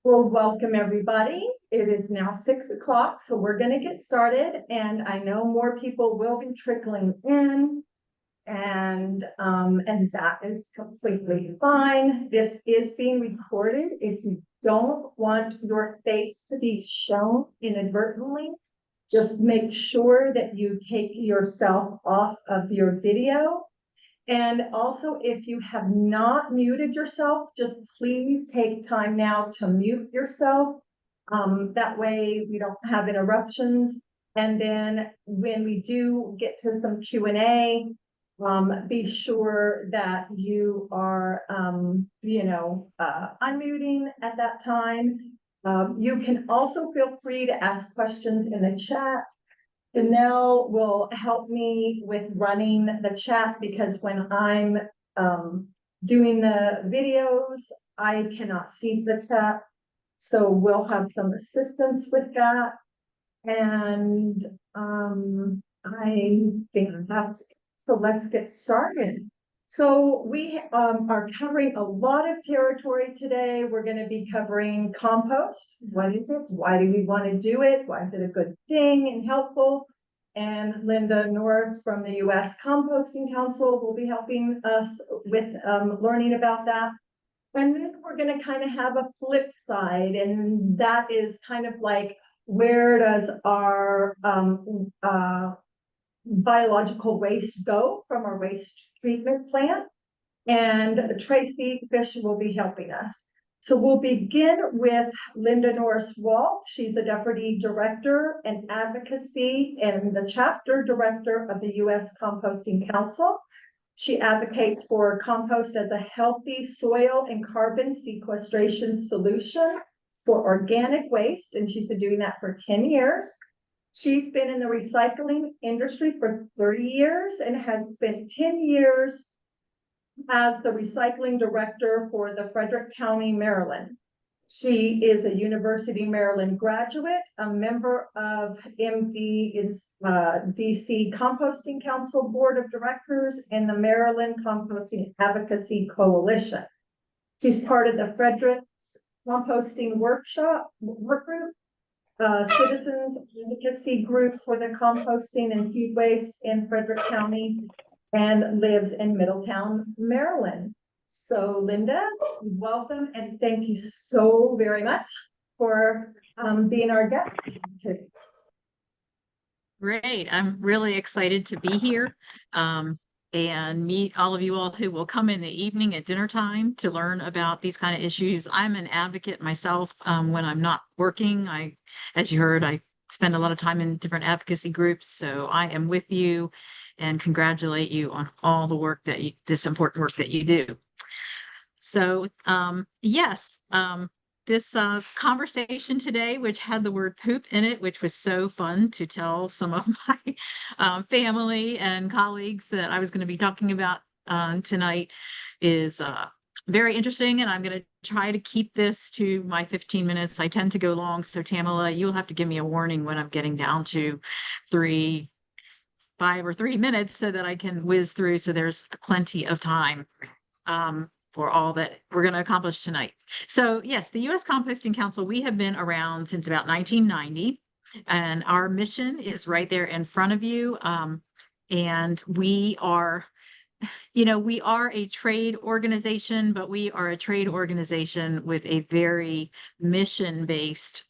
Well, welcome everybody. It is now 6 o'clock, so we're going to get started. And I know more people will be trickling in, and that is completely fine. This is being recorded. If you don't want your face to be shown inadvertently, just make sure that you take yourself off of your video. And also, if you have not muted yourself, just please take time now to mute yourself. That way we don't have interruptions. And then when we do get to some Q&A, be sure that you are, unmuting at that time. You can also feel free to ask questions in the chat. Danelle will help me with running the chat because when I'm doing the videos, I cannot see the chat. So we'll have some assistance with that. And I think that's, so let's get started. So we are covering a lot of territory today. We're going to be covering compost. What is it? Why do we want to do it? Why is it a good thing and helpful? And Linda Norris from the U.S. Composting Council will be helping us with learning about that. And then we're going to kind of have a flip side, and that is kind of like, where does our biological waste go from our waste treatment plant? And Tracy Fish will be helping us. So we'll begin with Linda Norris Walt. She's the Deputy Director and Advocacy and the Chapter Director of the U.S. Composting Council. She advocates for compost as a healthy soil and carbon sequestration solution for organic waste, and she's been doing that for 10 years. She's been in the recycling industry for 30 years and has spent 10 years as the recycling director for the Frederick County, Maryland. She is a University of Maryland graduate, a member of DC Composting Council Board of Directors and the Maryland Composting Advocacy Coalition. She's part of the Frederick's Composting Work Group, Citizens Advocacy Group for the composting and food waste in Frederick County, and lives in Middletown, Maryland. So Linda, welcome, and thank you so very much for being our guest today. Great. I'm really excited to be here and meet all of you all who will come in the evening at dinner time to learn about these kind of issues. I'm an advocate myself when I'm not working. As you heard, I spend a lot of time in different advocacy groups, so I am with you and congratulate you on all the work that this important work that you do. So yes, this conversation today, which had the word poop in it, which was so fun to tell some of my family and colleagues that I was going to be talking about tonight, is very interesting. And I'm going to try to keep this to my 15 minutes. I tend to go long. So Tamala, you'll have to give me a warning when I'm getting down to 5 or 3 minutes so that I can whiz through. So there's plenty of time for all that we're going to accomplish tonight. So yes, the U.S. Composting Council, we have been around since about 1990, and our mission is right there in front of you. And we are, we are a trade organization, but we are a trade organization with a very mission-based,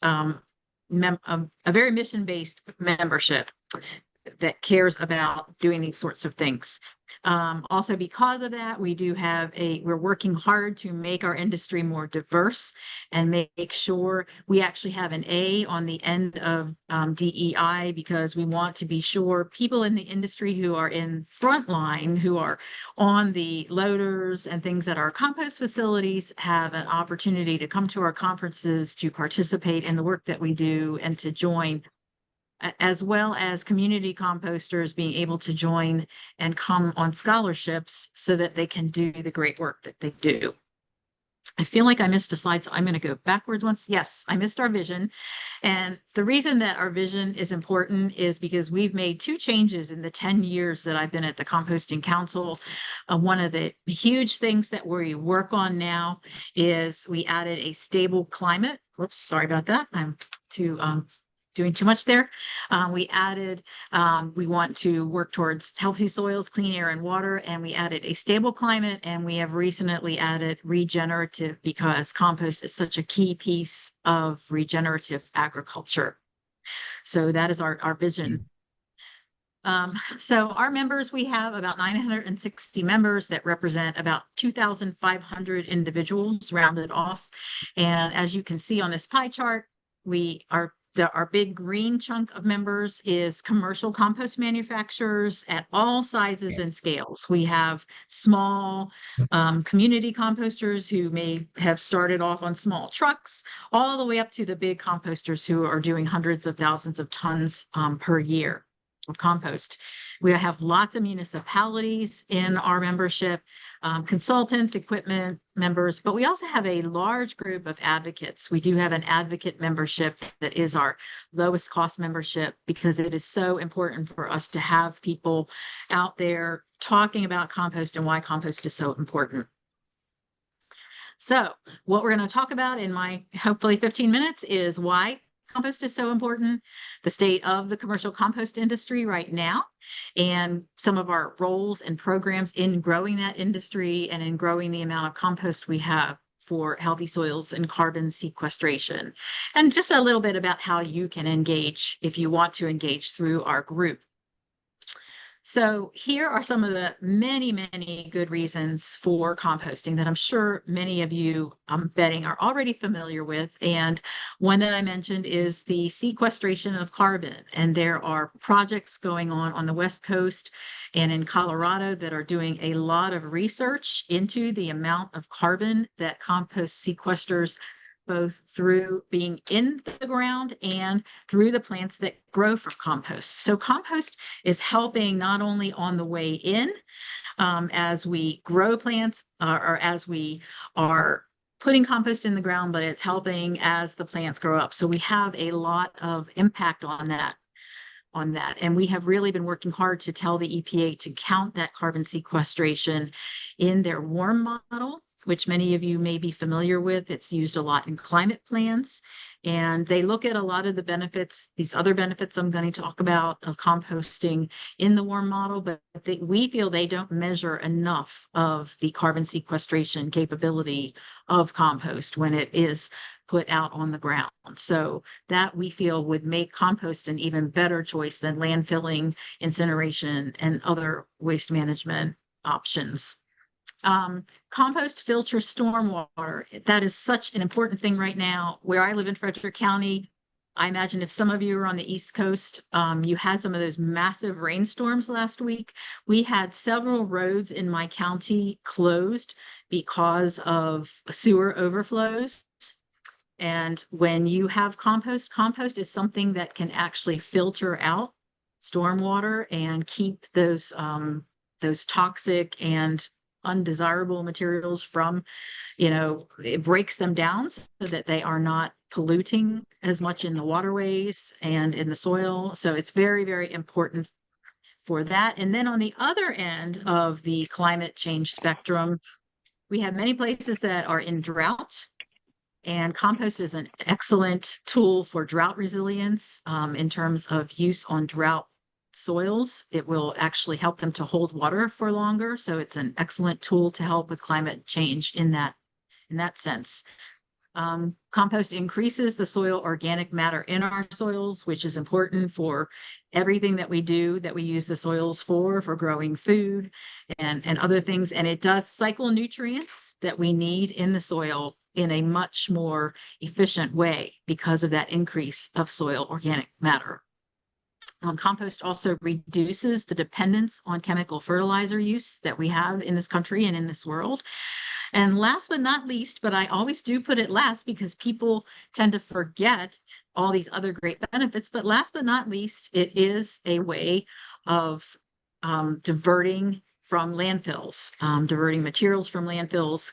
membership that cares about doing these sorts of things. Also, because of that, we do have we're working hard to make our industry more diverse and make sure we actually have an A on the end of DEI, because we want to be sure people in the industry who are in frontline, who are on the loaders and things at our compost facilities, have an opportunity to come to our conferences, to participate in the work that we do, and to join, as well as community composters being able to join and come on scholarships so that they can do the great work that they do. I feel like I missed a slide, so I'm going to go backwards once. Yes, I missed our vision. And the reason that our vision is important is because we've made two changes in the 10 years that I've been at the Composting Council. One of the huge things that we work on now is we added a stable climate. Whoops, sorry about that. I'm doing too much there. We want to work towards healthy soils, clean air and water, and we added a stable climate, and we have recently added regenerative because compost is such a key piece of regenerative agriculture. So that is our vision. So our members, we have about 960 members that represent about 2,500 individuals rounded off. And as you can see on this pie chart, our big green chunk of members is commercial compost manufacturers at all sizes and scales. We have small community composters who may have started off on small trucks, all the way up to the big composters who are doing hundreds of thousands of tons per year of compost. We have lots of municipalities in our membership, consultants, equipment members, but we also have a large group of advocates. We do have an advocate membership that is our lowest cost membership because it is so important for us to have people out there talking about compost and why compost is so important. So what we're going to talk about in my hopefully 15 minutes is why compost is so important, the state of the commercial compost industry right now, and some of our roles and programs in growing that industry and in growing the amount of compost we have for healthy soils and carbon sequestration, and just a little bit about how you can engage if you want to engage through our group. So here are some of the many, many good reasons for composting that I'm sure many of you, I'm betting, are already familiar with. And one that I mentioned is the sequestration of carbon. And there are projects going on the West Coast and in Colorado that are doing a lot of research into the amount of carbon that compost sequesters, both through being in the ground and through the plants that grow from compost. So compost is helping not only on the way in as we grow plants or as we are putting compost in the ground, but it's helping as the plants grow up. So we have a lot of impact on that. And we have really been working hard to tell the EPA to count that carbon sequestration in their warm model, which many of you may be familiar with. It's used a lot in climate plans. And they look at a lot of the benefits, these other benefits I'm going to talk about of composting in the warm model, but we feel they don't measure enough of the carbon sequestration capability of compost when it is put out on the ground. So that we feel would make compost an even better choice than landfilling, incineration, and other waste management options. Compost filters stormwater. That is such an important thing right now. Where I live in Frederick County, I imagine if some of you are on the East Coast, you had some of those massive rainstorms last week. We had several roads in my county closed because of sewer overflows. And when you have compost, compost is something that can actually filter out stormwater and keep those toxic and undesirable materials from, it breaks them down so that they are not polluting as much in the waterways and in the soil. So it's very, very important for that. And then on the other end of the climate change spectrum, we have many places that are in drought. And compost is an excellent tool for drought resilience in terms of use on drought soils. It will actually help them to hold water for longer. So it's an excellent tool to help with climate change in that sense. Compost increases the soil organic matter in our soils, which is important for everything that we do, that we use the soils for growing food and other things. And it does cycle nutrients that we need in the soil in a much more efficient way because of that increase of soil organic matter. Compost also reduces the dependence on chemical fertilizer use that we have in this country and in this world. And last but not least, but I always do put it last because people tend to forget all these other great benefits, but last but not least, it is a way of diverting from landfills, diverting materials from landfills,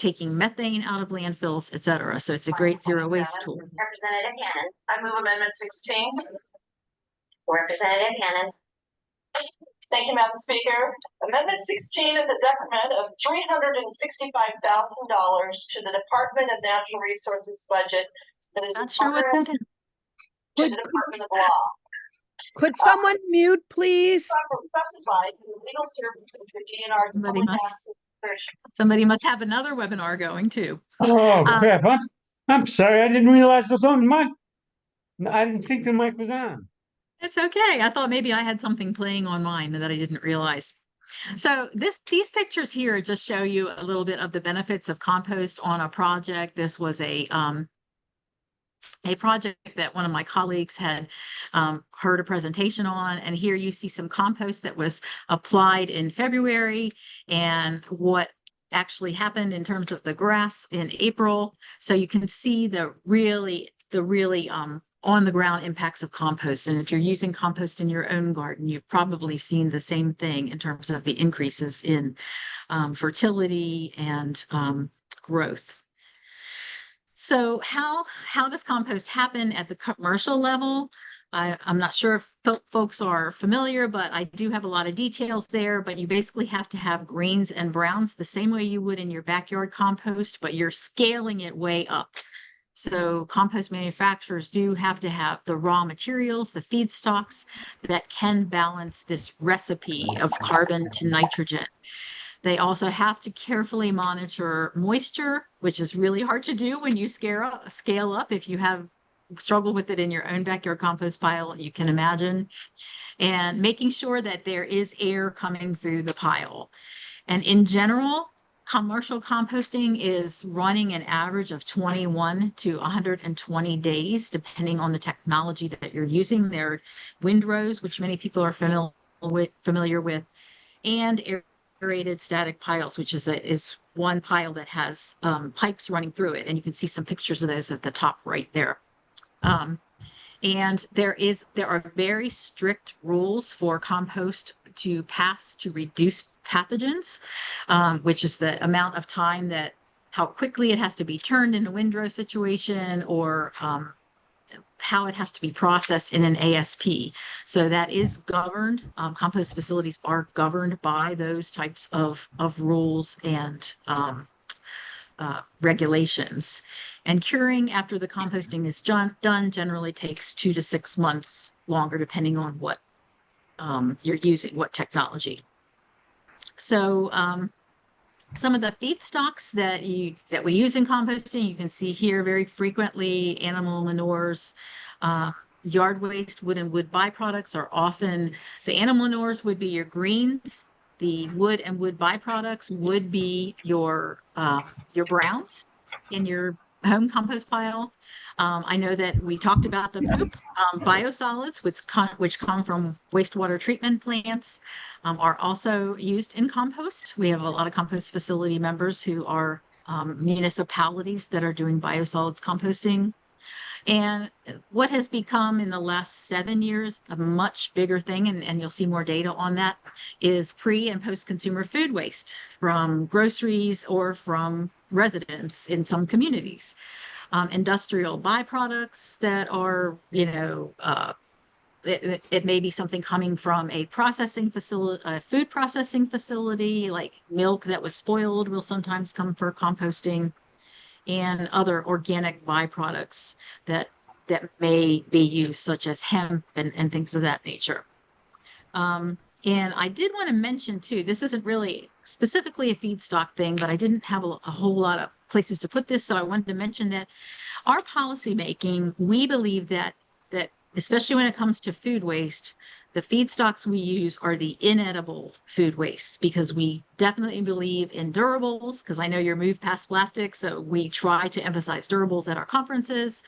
taking methane out of landfills, et cetera. So it's a great zero waste tool. Representative Hannon. I move Amendment 16. Representative Hannon. Thank you, Madam Speaker. Amendment 16 is a decrement of $365,000 to the Department of Natural Resources budget that is Not sure what that is. to the Department of Law. Could someone mute, please? Specified in the legal services of the DNR. Somebody must have another webinar going too. Oh, crap. I'm sorry. I didn't realize it was on mic. I didn't think the mic was on. It's okay. I thought maybe I had something playing on mine that I didn't realize. So these pictures here just show you a little bit of the benefits of compost on a project. This was a project that one of my colleagues had heard a presentation on. And here you see some compost that was applied in February and what actually happened in terms of the grass in April. So you can see the really on the ground impacts of compost. And if you're using compost in your own garden, you've probably seen the same thing in terms of the increases in fertility and growth. So how does compost happen at the commercial level? I'm not sure if folks are familiar, but I do have a lot of details there, but you basically have to have greens and browns the same way you would in your backyard compost, but you're scaling it way up. So compost manufacturers do have to have the raw materials, the feedstocks that can balance this recipe of carbon to nitrogen. They also have to carefully monitor moisture, which is really hard to do when you scale up. If you have struggled with it in your own backyard compost pile, you can imagine, and making sure that there is air coming through the pile. And in general, commercial composting is running an average of 21 to 120 days, depending on the technology that you're using. There are windrows, which many people are familiar with, and aerated static piles, which is one pile that has pipes running through it. And you can see some pictures of those at the top right there. And there are very strict rules for compost to pass to reduce pathogens, which is the amount of time how quickly it has to be turned in a windrow situation, or how it has to be processed in an ASP. So that is governed. Compost facilities are governed by those types of rules and regulations. And curing after the composting is done generally takes 2 to 6 months longer, depending on what you're using, what technology. So some of the feedstocks that we use in composting, you can see here very frequently: animal manures, yard waste, wood and wood byproducts are often, the animal manures would be your greens, the wood and wood byproducts would be your browns in your home compost pile. I know that we talked about the poop. Biosolids, which come from wastewater treatment plants, are also used in compost. We have a lot of compost facility members who are municipalities that are doing biosolids composting. And what has become in the last 7 years a much bigger thing, and you'll see more data on that, is pre- and post-consumer food waste from groceries or from residents in some communities. Industrial byproducts that are, it may be something coming from a processing facility, a food processing facility, like milk that was spoiled will sometimes come for composting, and other organic byproducts that may be used, such as hemp and things of that nature. And I did want to mention too, this isn't really specifically a feedstock thing, but I didn't have a whole lot of places to put this, so I wanted to mention that our policy making, we believe that especially when it comes to food waste, the feedstocks we use are the inedible food waste, because we definitely believe in durables, because I know you're moved past plastic, so we try to emphasize durables at our conferences.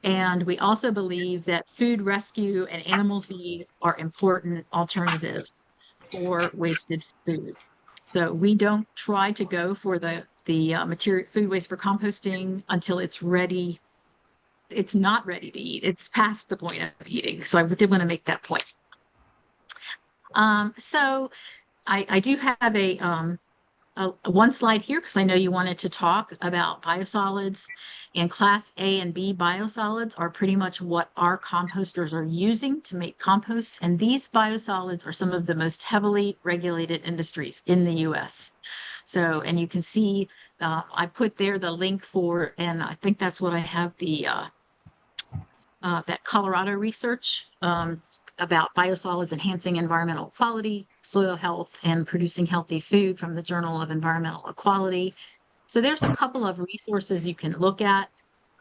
And we also believe that food rescue and animal feed are important alternatives for wasted food. So we don't try to go for the material food waste for composting until it's ready. It's not ready to eat. It's past the point of eating. So I did want to make that point. So I do have a one slide here because I know you wanted to talk about biosolids, and class A and B biosolids are pretty much what our composters are using to make compost. And these biosolids are some of the most heavily regulated industries in the US. So, and you can see, I put there the link for, and I think that's what I have that Colorado research about biosolids enhancing environmental quality, soil health, and producing healthy food from the Journal of Environmental Equality. So there's a couple of resources you can look at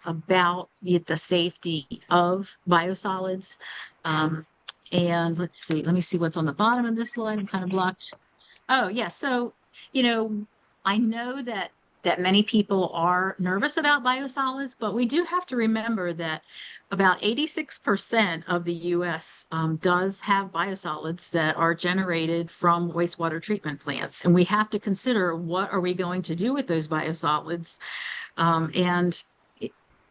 about the safety of biosolids. And let's see, let me see what's on the bottom of this slide. I'm kind of blocked. Oh, yeah. So, I know that many people are nervous about biosolids, but we do have to remember that about 86% of the US does have biosolids that are generated from wastewater treatment plants. And we have to consider, what are we going to do with those biosolids?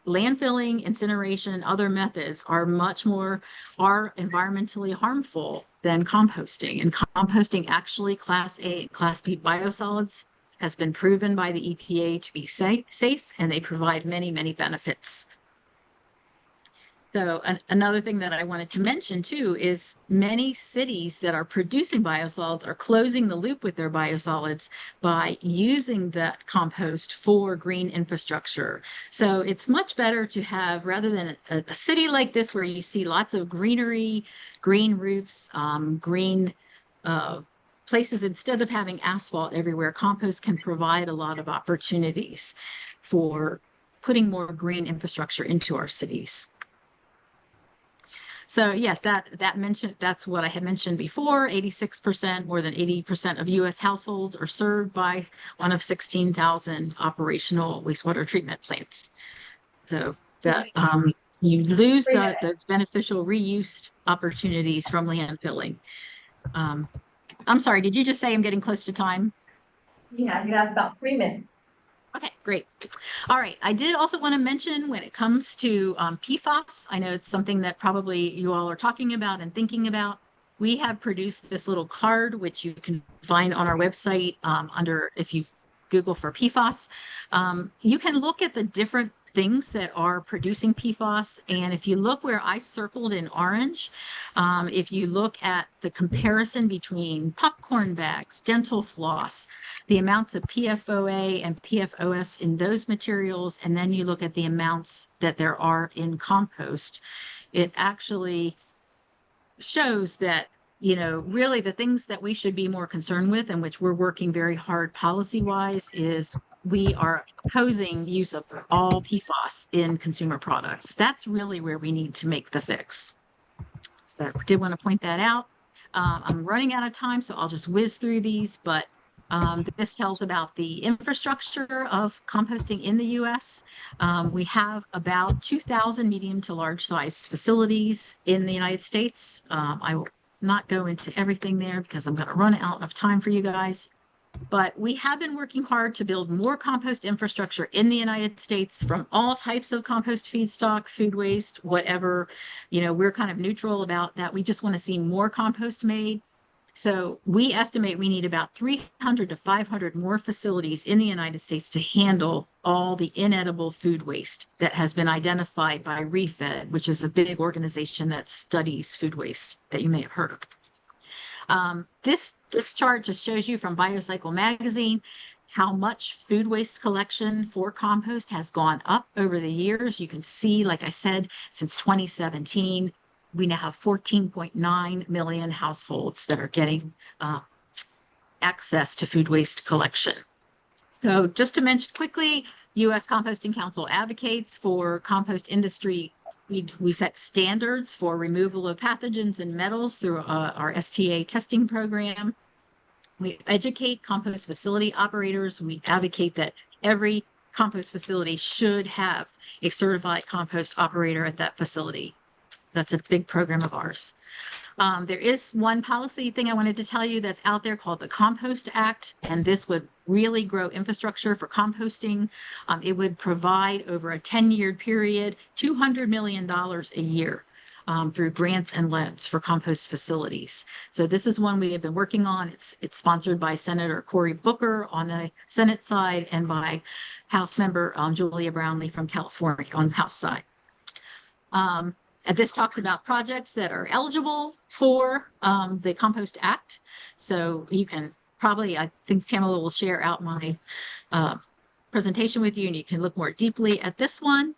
Landfilling, incineration, other methods are environmentally harmful than composting. And composting, actually, class A and class B biosolids, has been proven by the EPA to be safe, and they provide many, many benefits. So another thing that I wanted to mention too is many cities that are producing biosolids are closing the loop with their biosolids by using that compost for green infrastructure. So it's much better to have, rather than a city like this where you see lots of greenery, green roofs, green places, instead of having asphalt everywhere, compost can provide a lot of opportunities for putting more green infrastructure into our cities. So yes, that's what I had mentioned before. 86%, more than 80% of US households are served by one of 16,000 operational wastewater treatment plants. So that you lose those beneficial reuse opportunities from landfilling. I'm sorry, did you just say I'm getting close to time? Yeah, you have about 3 minutes. Okay, great. All right. I did also want to mention, when it comes to PFAS, I know it's something that probably you all are talking about and thinking about. We have produced this little card, which you can find on our website if you Google for PFAS. You can look at the different things that are producing PFAS. And if you look where I circled in orange, if you look at the comparison between popcorn bags, dental floss, the amounts of PFOA and PFOS in those materials, and then you look at the amounts that there are in compost, it actually shows that, really the things that we should be more concerned with, and which we're working very hard policy-wise, is we are opposing use of all PFAS in consumer products. That's really where we need to make the fix. So I did want to point that out. I'm running out of time, so I'll just whiz through these, but this tells about the infrastructure of composting in the US. We have about 2,000 medium to large size facilities in the United States. I will not go into everything there because I'm going to run out of time for you guys. But we have been working hard to build more compost infrastructure in the United States from all types of compost feedstock, food waste, whatever. We're kind of neutral about that. We just want to see more compost made. So we estimate we need about 300 to 500 more facilities in the United States to handle all the inedible food waste that has been identified by ReFed, which is a big organization that studies food waste that you may have heard of. This chart just shows you from Biocycle magazine how much food waste collection for compost has gone up over the years. You can see, like I said, since 2017, we now have 14.9 million households that are getting access to food waste collection. So just to mention quickly, U.S. Composting Council advocates for compost industry. We set standards for removal of pathogens and metals through our STA testing program. We educate compost facility operators. We advocate that every compost facility should have a certified compost operator at that facility. That's a big program of ours. There is one policy thing I wanted to tell you that's out there called the Compost Act, and this would really grow infrastructure for composting. It would provide over a 10-year period, $200 million a year through grants and loans for compost facilities. So this is one we have been working on. It's sponsored by Senator Cory Booker on the Senate side and by House member Julia Brownley from California on the House side. And this talks about projects that are eligible for the Compost Act. So you can probably, I think Tamala will share out my presentation with you and you can look more deeply at this one.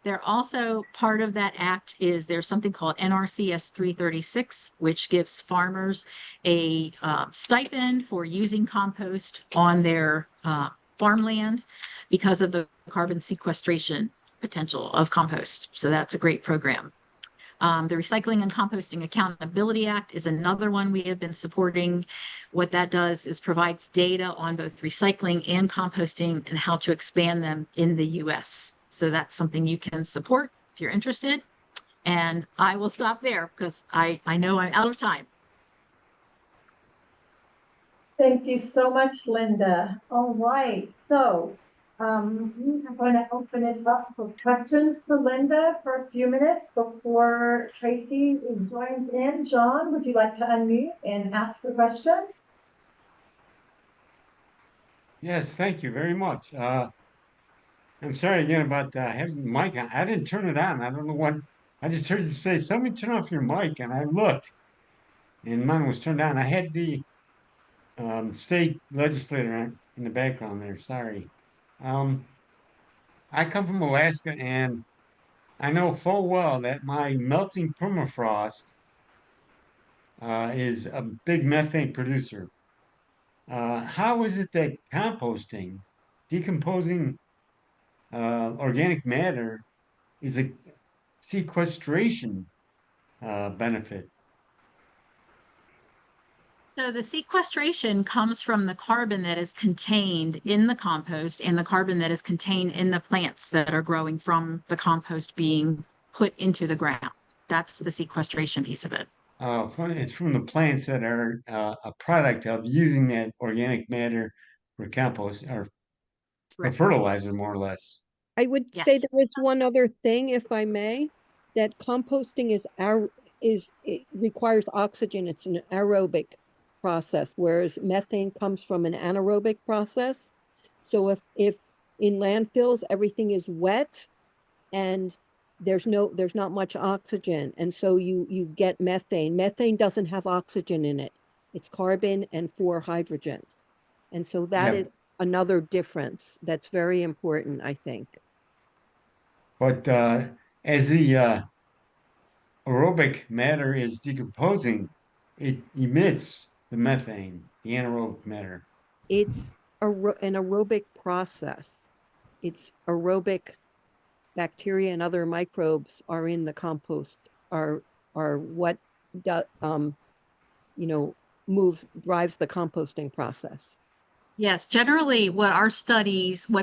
They're also part of that act is there's something called NRCS 336, which gives farmers a stipend for using compost on their farmland because of the carbon sequestration potential of compost. So that's a great program. The Recycling and Composting Accountability Act is another one we have been supporting. What that does is provides data on both recycling and composting and how to expand them in the US. So that's something you can support if you're interested. And I will stop there because I know I'm out of time. Thank you so much, Linda. All right, so we are going to open it up for questions for Linda for a few minutes before Tracy joins in. John, would you like to unmute and ask a question? Yes, thank you very much. I'm sorry again about having the mic on. I didn't turn it on. I don't know what. I just heard you say, somebody turn off your mic, and I looked, and mine was turned on. I had the state legislator in the background there. Sorry. I come from Alaska, and I know full well that my melting permafrost is a big methane producer. How is it that composting, decomposing organic matter, is a sequestration benefit? So the sequestration comes from the carbon that is contained in the compost and the carbon that is contained in the plants that are growing from the compost being put into the ground. That's the sequestration piece of it. It's from the plants that are a product of using that organic matter for compost or for Correct. fertilizer, more or less. I would say Yes. there is one other thing, if I may, that composting it requires oxygen. It's an aerobic process, whereas methane comes from an anaerobic process. So if in landfills everything is wet and there's not much oxygen, and so you get methane. Methane doesn't have oxygen in it. It's carbon and 4 hydrogens. And so that Yeah. is another difference that's very important, I think. But as the aerobic matter is decomposing, it emits the methane, the anaerobic matter. It's an aerobic process. It's aerobic bacteria and other microbes are in the compost, are what drives the composting process. Yes, generally what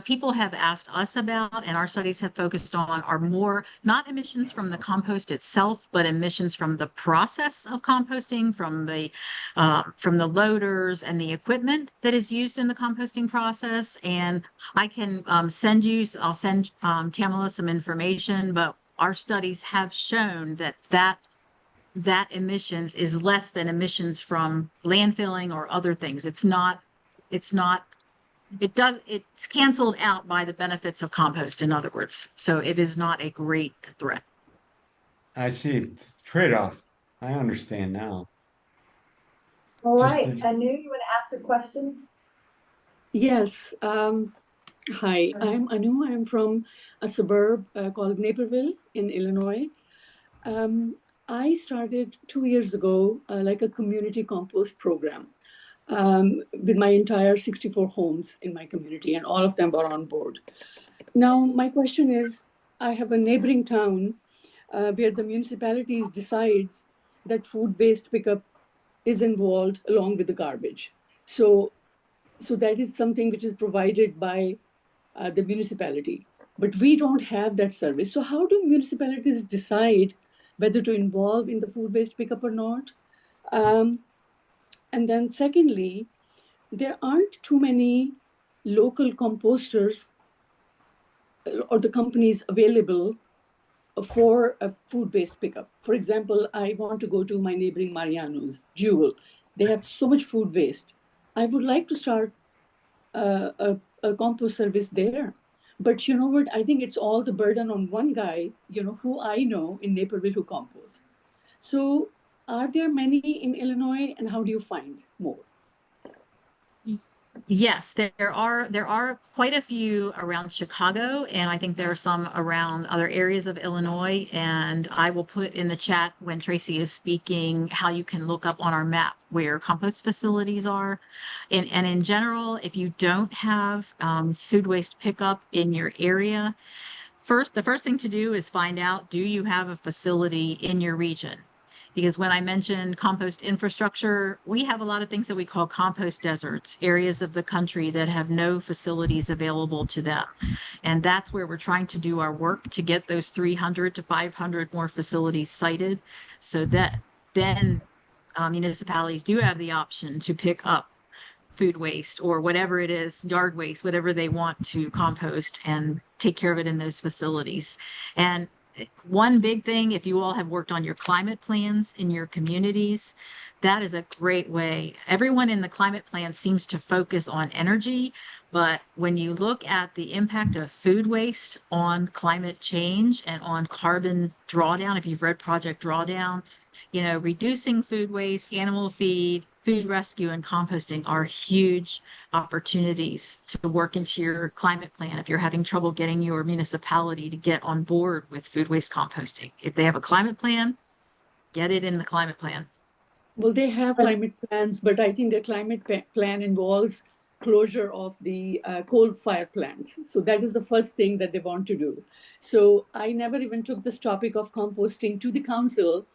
people have asked us about and our studies have focused on are more not emissions from the compost itself, but emissions from the process of composting, from the loaders and the equipment that is used in the composting process. And I can I'll send Tamala some information, but our studies have shown that emissions is less than emissions from landfilling or other things. It's canceled out by the benefits of compost, in other words. So it is not a great threat. I see. It's trade-off. I understand now. All Just right, Anu, you want to ask a question? Yes. Hi, I'm Anu. I'm from a suburb called Naperville in Illinois. I started 2 years ago, like a community compost program with my entire 64 homes in my community, and all of them were on board. Now, my question is, I have a neighboring town where the municipalities decides that food waste pickup is involved along with the garbage. So that is something which is provided by the municipality, but we don't have that service. So how do municipalities decide whether to involve in the food waste pickup or not? And then secondly, there aren't too many local composters or the companies available for a food-based pickup. For example, I want to go to my neighboring Mariano's, Jewel. They have so much food waste. I would like to start a compost service there. But you know what? I think it's all the burden on one guy, who I know in Naperville who composts. So are there many in Illinois, and how do you find more? Yes, there are quite a few around Chicago, and I think there are some around other areas of Illinois. And I will put in the chat when Tracy is speaking how you can look up on our map where compost facilities are. And in general, if you don't have food waste pickup in your area, the first thing to do is find out, do you have a facility in your region? Because when I mentioned compost infrastructure, we have a lot of things that we call compost deserts, areas of the country that have no facilities available to them. And that's where we're trying to do our work to get those 300 to 500 more facilities sited so that then municipalities do have the option to pick up food waste or whatever it is, yard waste, whatever they want to compost and take care of it in those facilities. And one big thing, if you all have worked on your climate plans in your communities, that is a great way. Everyone in the climate plan seems to focus on energy, but when you look at the impact of food waste on climate change and on carbon drawdown, if you've read Project Drawdown, reducing food waste, animal feed, food rescue, and composting are huge opportunities to work into your climate plan if you're having trouble getting your municipality to get on board with food waste composting. If they have a climate plan, get it in the climate plan. Well, they have climate plans, but I think their climate plan involves closure of the coal fire plants. So that is the first thing that they want to do. So I never even took this topic of composting to the council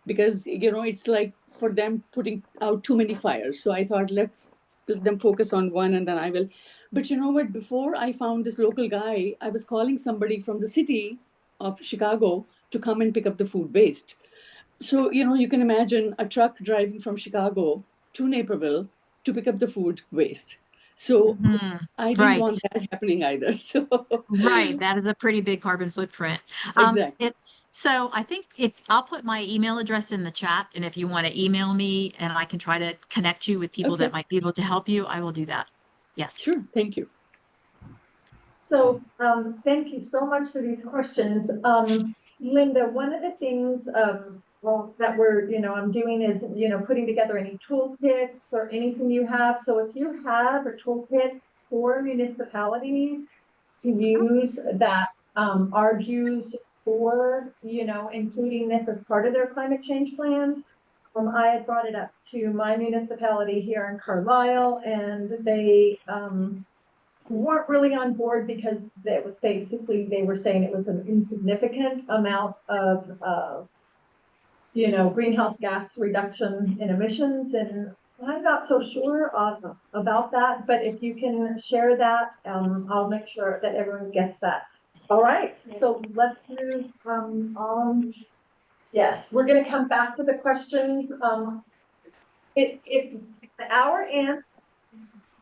because, it's like for them putting out too many fires. So I thought, let's let them focus on one and then I will. But you know what? Before I found this local guy, I was calling somebody from the city of Chicago to come and pick up the food waste. So, you can imagine a truck driving from Chicago to Naperville to pick up the food waste. So I didn't Right. want that happening either. So Right. That is a pretty big carbon footprint. exactly. So I think if I'll put my email address in the chat, and if you want to email me and I can try to connect you with people that Okay. might be able to help you, I will do that. Yes. Sure. Thank you. So, thank you so much for these questions. Linda, one of the things, that I'm doing is, putting together any toolkits or anything you have. So if you have a toolkit for municipalities to use that, are used for, including this as part of their climate change plans. I had brought it up to my municipality here in Carlisle, and they, weren't really on board because it was basically, they were saying it was an insignificant amount of, greenhouse gas reduction in emissions. And I'm not so sure about that, but if you can share that, I'll make sure that everyone gets that. All right, so let's move on. Yes, we're going to come back to the questions. If our ends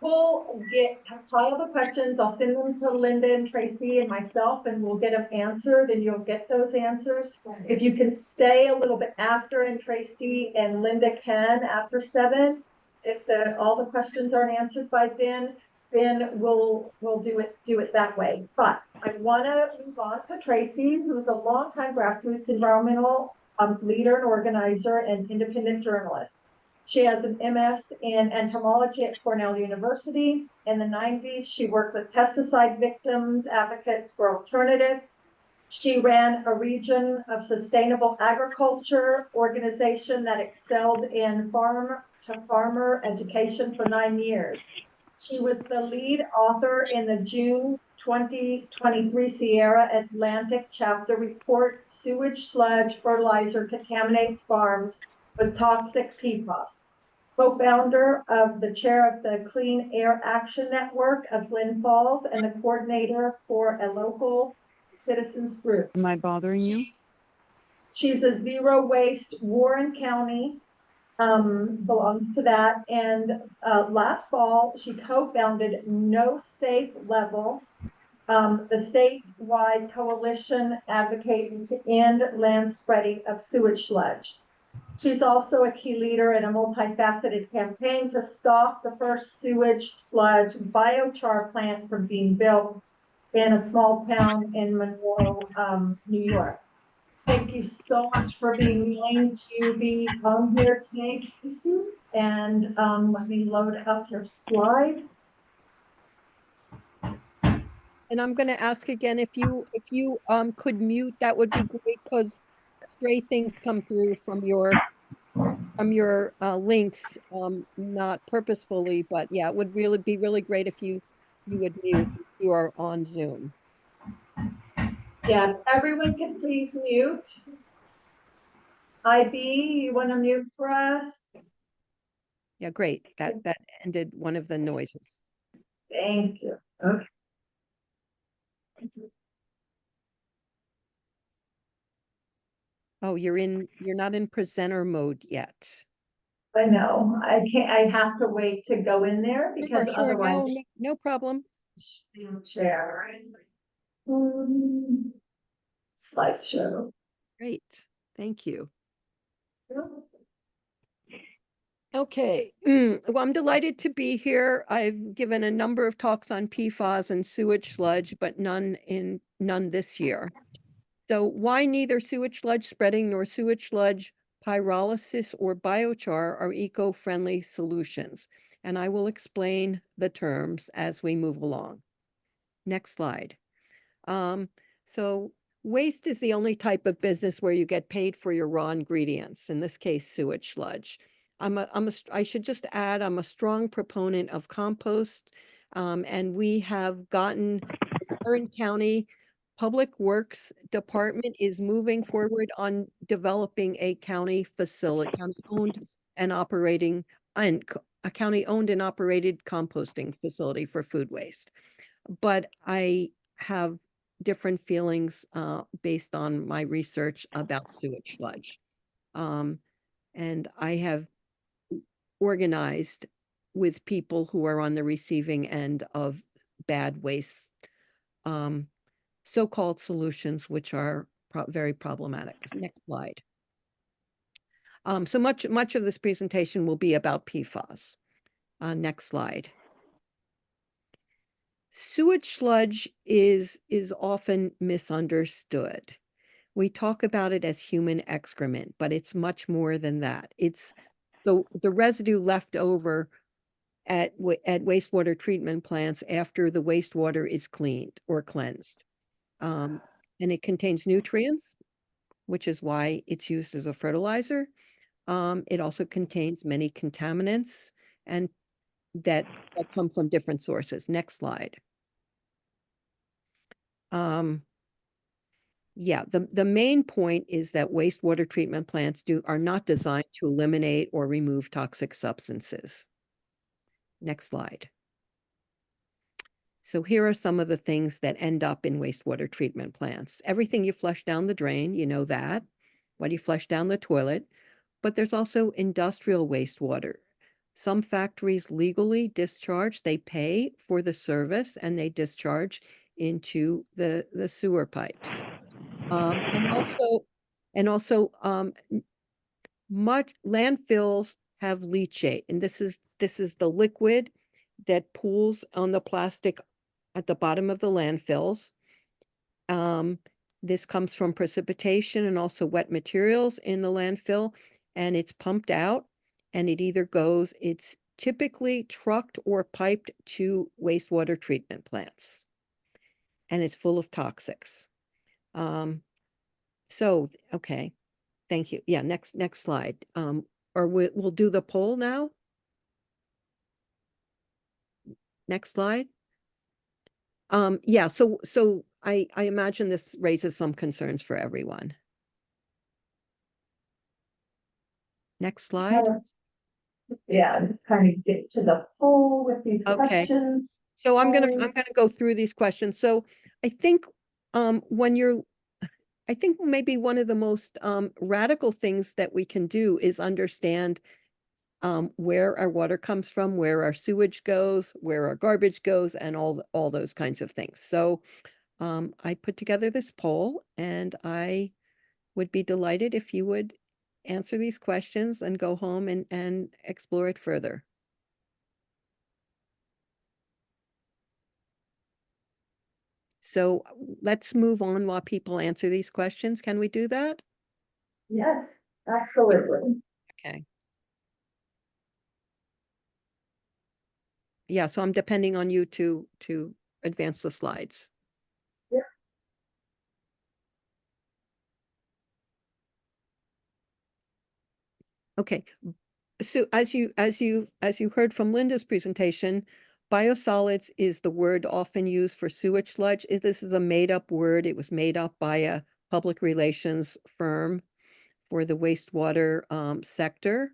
we'll compile the questions. I'll send them to Linda and Tracy and myself, and we'll get them answered, and you'll get those answers. If you can stay a little bit after, and Tracy and Linda can after 7, if all the questions aren't answered by then we'll do it that way. But I want to move on to Tracy, who's a longtime grassroots environmental leader and organizer and independent journalist. She has an MS in entomology at Cornell University. In the 90s, she worked with pesticide victims, advocates for alternatives. She ran a region of sustainable agriculture organization that excelled in farm-to-farmer education for 9 years. She was the lead author in the June 2023 Sierra Atlantic chapter report, Sewage Sludge Fertilizer Contaminates Farms with Toxic PFAS. Co-founder of the chair of the Clean Air Action Network of Glens Falls and the coordinator for a local citizens group. Am I bothering you? She's a zero waste Warren County, belongs to that. And last fall, she co-founded No Safe Level, the statewide coalition advocating to end land spreading of sewage sludge. She's also a key leader in a multifaceted campaign to stop the first sewage sludge biochar plant from being built in a small town in Monroe, New York. Thank you so much for being willing to be on here today, Casey. And let me load up your slides. And I'm going to ask again, if you could mute, that would be great, because stray things come through from your links, not purposefully, but yeah, it would really be really great if you would mute if you are on Zoom. Yeah, everyone can please mute. IB, you want to mute for us? Yeah, great. That ended one of the noises. Thank you. Okay. Oh, you're not in presenter mode yet. I know. I can't. I have to wait to go in there because Sure. otherwise. No problem. Share. Slideshow. Great. Thank you. Okay. Well, I'm delighted to be here. I've given a number of talks on PFAS and sewage sludge, but none this year. So why neither sewage sludge spreading nor sewage sludge pyrolysis or biochar are eco-friendly solutions? And I will explain the terms as we move along. Next slide. So waste is the only type of business where you get paid for your raw ingredients, in this case, sewage sludge. I should just add, I'm a strong proponent of compost, and we have gotten Warren County Public Works Department is moving forward on developing a county facility, county-owned and operated composting facility for food waste. But I have different feelings based on my research about sewage sludge. And I have organized with people who are on the receiving end of bad waste, so-called solutions, which are very problematic. Next slide. So much of this presentation will be about PFAS. Next slide. Sewage sludge is often misunderstood. We talk about it as human excrement, but it's much more than that. It's the residue left over at wastewater treatment plants after the wastewater is cleaned or cleansed. And it contains nutrients, which is why it's used as a fertilizer. It also contains many contaminants and that come from different sources. Next slide. Yeah, the main point is that wastewater treatment plants are not designed to eliminate or remove toxic substances. Next slide. So here are some of the things that end up in wastewater treatment plants. Everything you flush down the drain, you know that. What you flush down the toilet. But there's also industrial wastewater. Some factories legally discharge, they pay for the service and they discharge into the sewer pipes. And also much landfills have leachate, and this is the liquid that pools on the plastic at the bottom of the landfills. This comes from precipitation and also wet materials in the landfill, and it's pumped out, and it's typically trucked or piped to wastewater treatment plants, and it's full of toxics. So, okay, thank you. Yeah, next slide. Or we'll do the poll now. Next slide. Yeah, so I imagine this raises some concerns for everyone. Next slide. Yeah, kind of get to the poll with these Okay. questions. So I'm gonna go through these questions. So I think I think maybe one of the most radical things that we can do is understand where our water comes from, where our sewage goes, where our garbage goes, and all those kinds of things. So I put together this poll, and I would be delighted if you would answer these questions and go home and explore it further. So let's move on while people answer these questions. Can we do that? Yes, absolutely. Okay. Yeah, so I'm depending on you to advance the slides. Yeah. Okay. So as you heard from Linda's presentation, biosolids is the word often used for sewage sludge. This is a made-up word. It was made up by a public relations firm for the wastewater sector.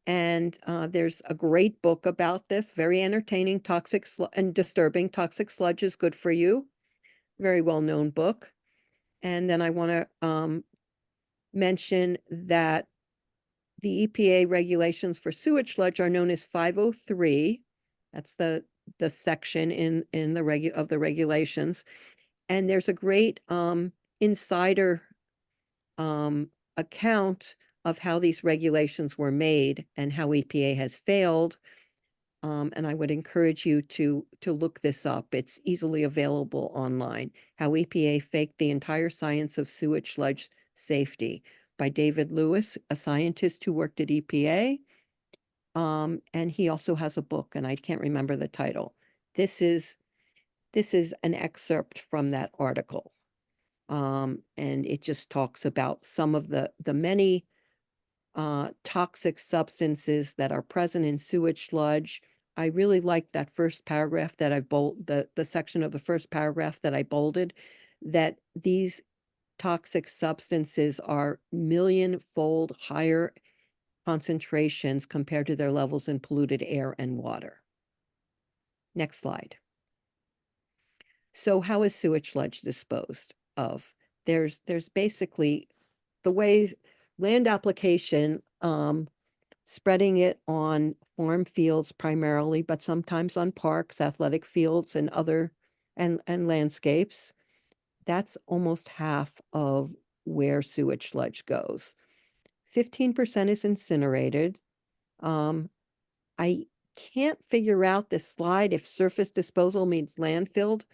And there's a great book about this, very entertaining, toxic and disturbing. Toxic sludge is good for you. Very well-known book. And then I want to mention that the EPA regulations for sewage sludge are known as 503. That's the section in the regulations. And there's a great insider account of how these regulations were made and how EPA has failed. And I would encourage you to look this up. It's easily available online. How EPA faked the entire science of sewage sludge safety by David Lewis, a scientist who worked at EPA. And he also has a book, and I can't remember the title. This is an excerpt from that article. And it just talks about some of the many toxic substances that are present in sewage sludge. I really like that first paragraph that I've the section of the first paragraph that I bolded, that these toxic substances are million-fold higher concentrations compared to their levels in polluted air and water. Next slide. So how is sewage sludge disposed of? There's basically the way land application, spreading it on farm fields primarily, but sometimes on parks, athletic fields, and other and landscapes. That's almost half of where sewage sludge goes. 15% is incinerated. I can't figure out this slide if surface disposal means landfilled.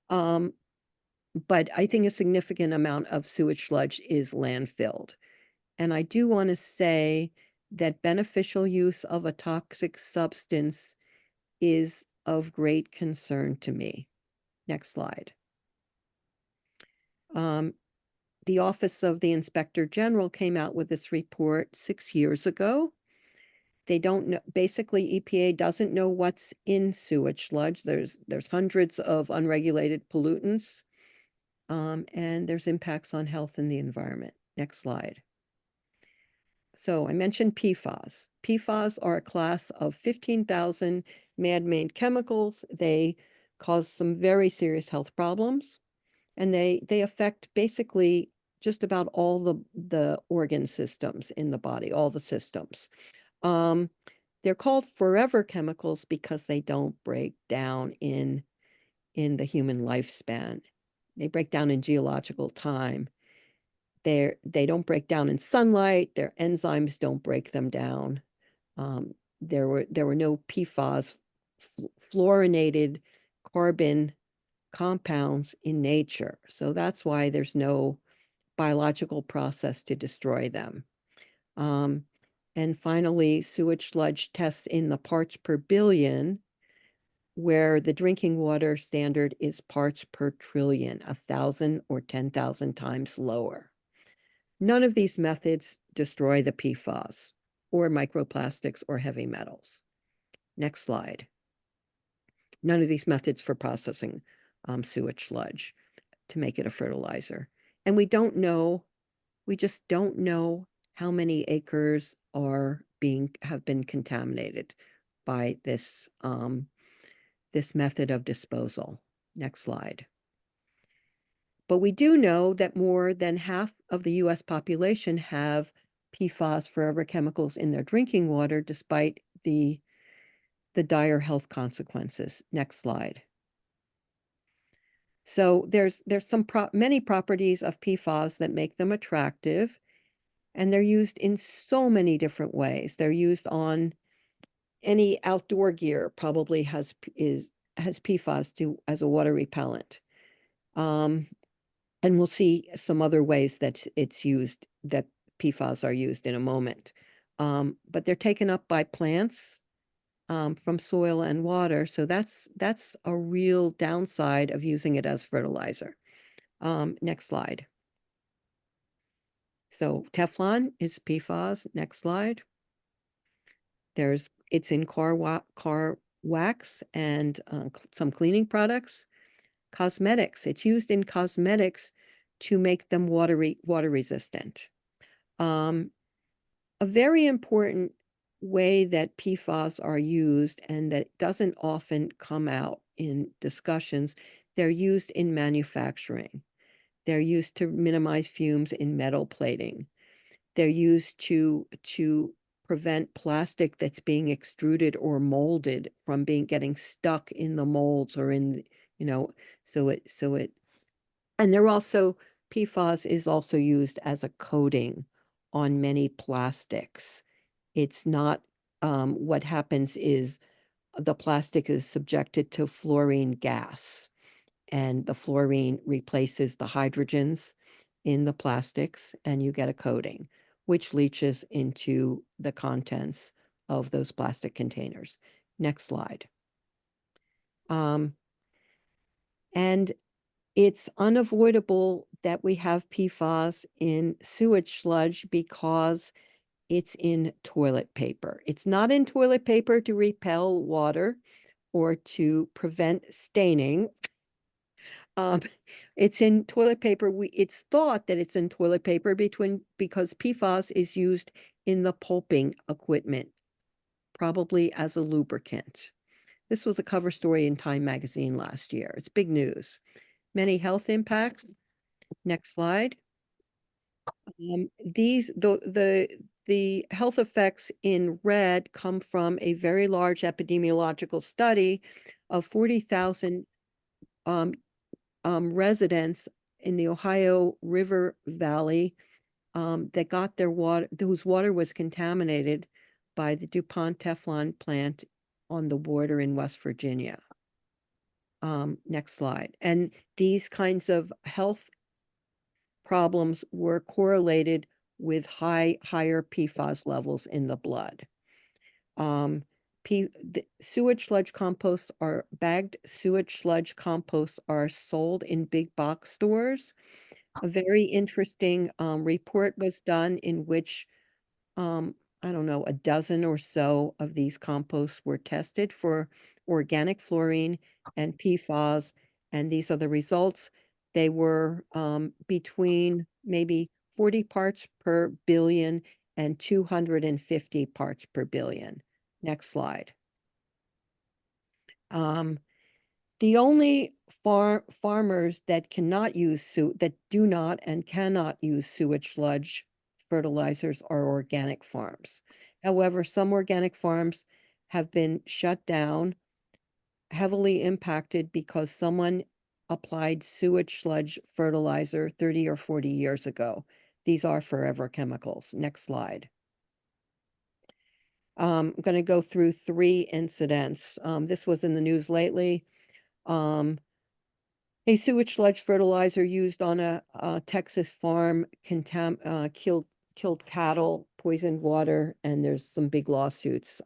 But I think a significant amount of sewage sludge is landfilled. And I do want to say that beneficial use of a toxic substance is of great concern to me. Next slide. The Office of the Inspector General came out with this report 6 years ago. They don't know, basically EPA doesn't know what's in sewage sludge. There's hundreds of unregulated pollutants, and there's impacts on health and the environment. Next slide. So I mentioned PFAS. PFAS are a class of 15,000 man-made chemicals. They cause some very serious health problems, and they affect basically just about all the organ systems in the body, all the systems. They're called forever chemicals because they don't break down in the human lifespan. They break down in geological time. They don't break down in sunlight. Their enzymes don't break them down. There were no PFAS, fluorinated carbon compounds in nature. So that's why there's no biological process to destroy them. And finally, sewage sludge tests in the parts per billion, where the drinking water standard is parts per trillion, 1,000 or 10,000 times lower. None of these methods destroy the PFAS or microplastics or heavy metals. Next slide. None of these methods for processing sewage sludge to make it a fertilizer. And we just don't know how many acres have been contaminated by this method of disposal. Next slide. But we do know that more than half of the US population have PFAS, forever chemicals, in their drinking water, despite the dire health consequences. Next slide. So there's some many properties of PFAS that make them attractive, and they're used in so many different ways. They're used on any outdoor gear, probably has PFAS as a water repellent. And we'll see some other ways that it's used, that PFAS are used in a moment. But they're taken up by plants from soil and water. So that's a real downside of using it as fertilizer. Next slide. So Teflon is PFAS. Next slide. It's in car wax and some cleaning products. Cosmetics. It's used in cosmetics to make them water resistant. A very important way that PFAS are used, and that doesn't often come out in discussions, they're used in manufacturing. They're used to minimize fumes in metal plating. They're used to prevent plastic that's being extruded or molded from getting stuck in the molds or in, and they're also, PFAS is also used as a coating on many plastics. It's not, what happens is the plastic is subjected to fluorine gas, and the fluorine replaces the hydrogens in the plastics, and you get a coating, which leaches into the contents of those plastic containers. Next slide. And it's unavoidable that we have PFAS in sewage sludge because it's in toilet paper. It's not in toilet paper to repel water or to prevent staining. It's in toilet paper. It's thought that it's in toilet paper because PFAS is used in the pulping equipment, probably as a lubricant. This was a cover story in Time magazine last year. It's big news. Many health impacts. Next slide. The health effects in red come from a very large epidemiological study of 40,000 residents in the Ohio River Valley that got their water, whose water was contaminated by the DuPont Teflon plant on the border in West Virginia. Next slide. And these kinds of health problems were correlated with higher PFAS levels in the blood. The sewage sludge composts are bagged sewage sludge composts are sold in big box stores. A very interesting report was done in which I don't know, a dozen or so of these composts were tested for organic fluorine and PFAS, and these are the results. They were between maybe 40 parts per billion and 250 parts per billion. Next slide. The only farmers that do not and cannot use sewage sludge fertilizers are organic farms. However, some organic farms have been shut down, heavily impacted because someone applied sewage sludge fertilizer 30 or 40 years ago. These are forever chemicals. Next slide. I'm going to go through 3 incidents. This was in the news lately. A sewage sludge fertilizer used on a Texas farm killed cattle, poisoned water, and there's some big lawsuits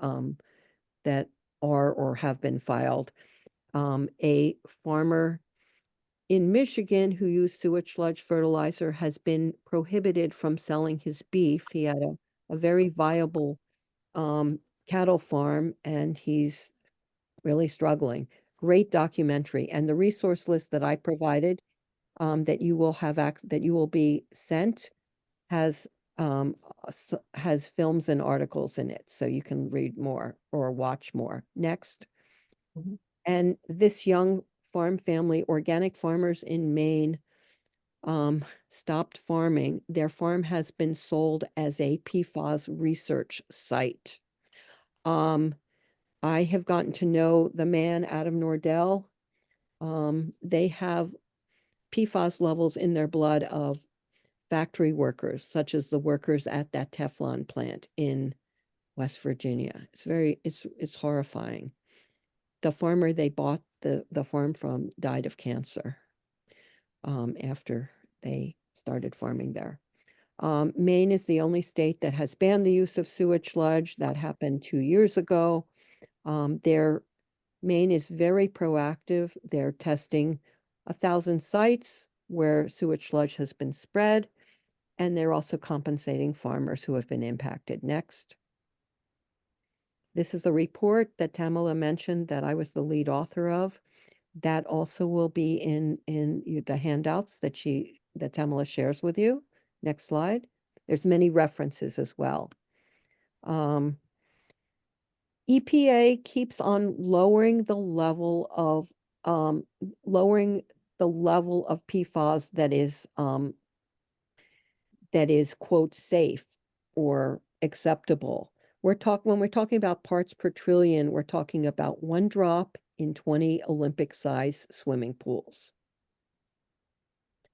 that are or have been filed. A farmer in Michigan who used sewage sludge fertilizer has been prohibited from selling his beef. He had a very viable cattle farm, and he's really struggling. Great documentary, and the resource list that I provided that you will be sent has films and articles in it, so you can read more or watch more. Next. And this young farm family, organic farmers in Maine, stopped farming. Their farm has been sold as a PFAS research site. I have gotten to know the man, Adam Nordell. They have PFAS levels in their blood of factory workers, such as the workers at that Teflon plant in West Virginia. It's horrifying. The farmer they bought the farm from died of cancer after they started farming there. Maine is the only state that has banned the use of sewage sludge. That happened 2 years ago. Maine is very proactive. They're testing 1,000 sites where sewage sludge has been spread, and they're also compensating farmers who have been impacted. Next. This is a report that Tamala mentioned that I was the lead author of. That also will be in the handouts that Tamala shares with you. Next slide. There's many references as well. EPA keeps on lowering the level of PFAS that is quote safe or acceptable. When we're talking about parts per trillion, we're talking about 1 drop in 20 Olympic-size swimming pools.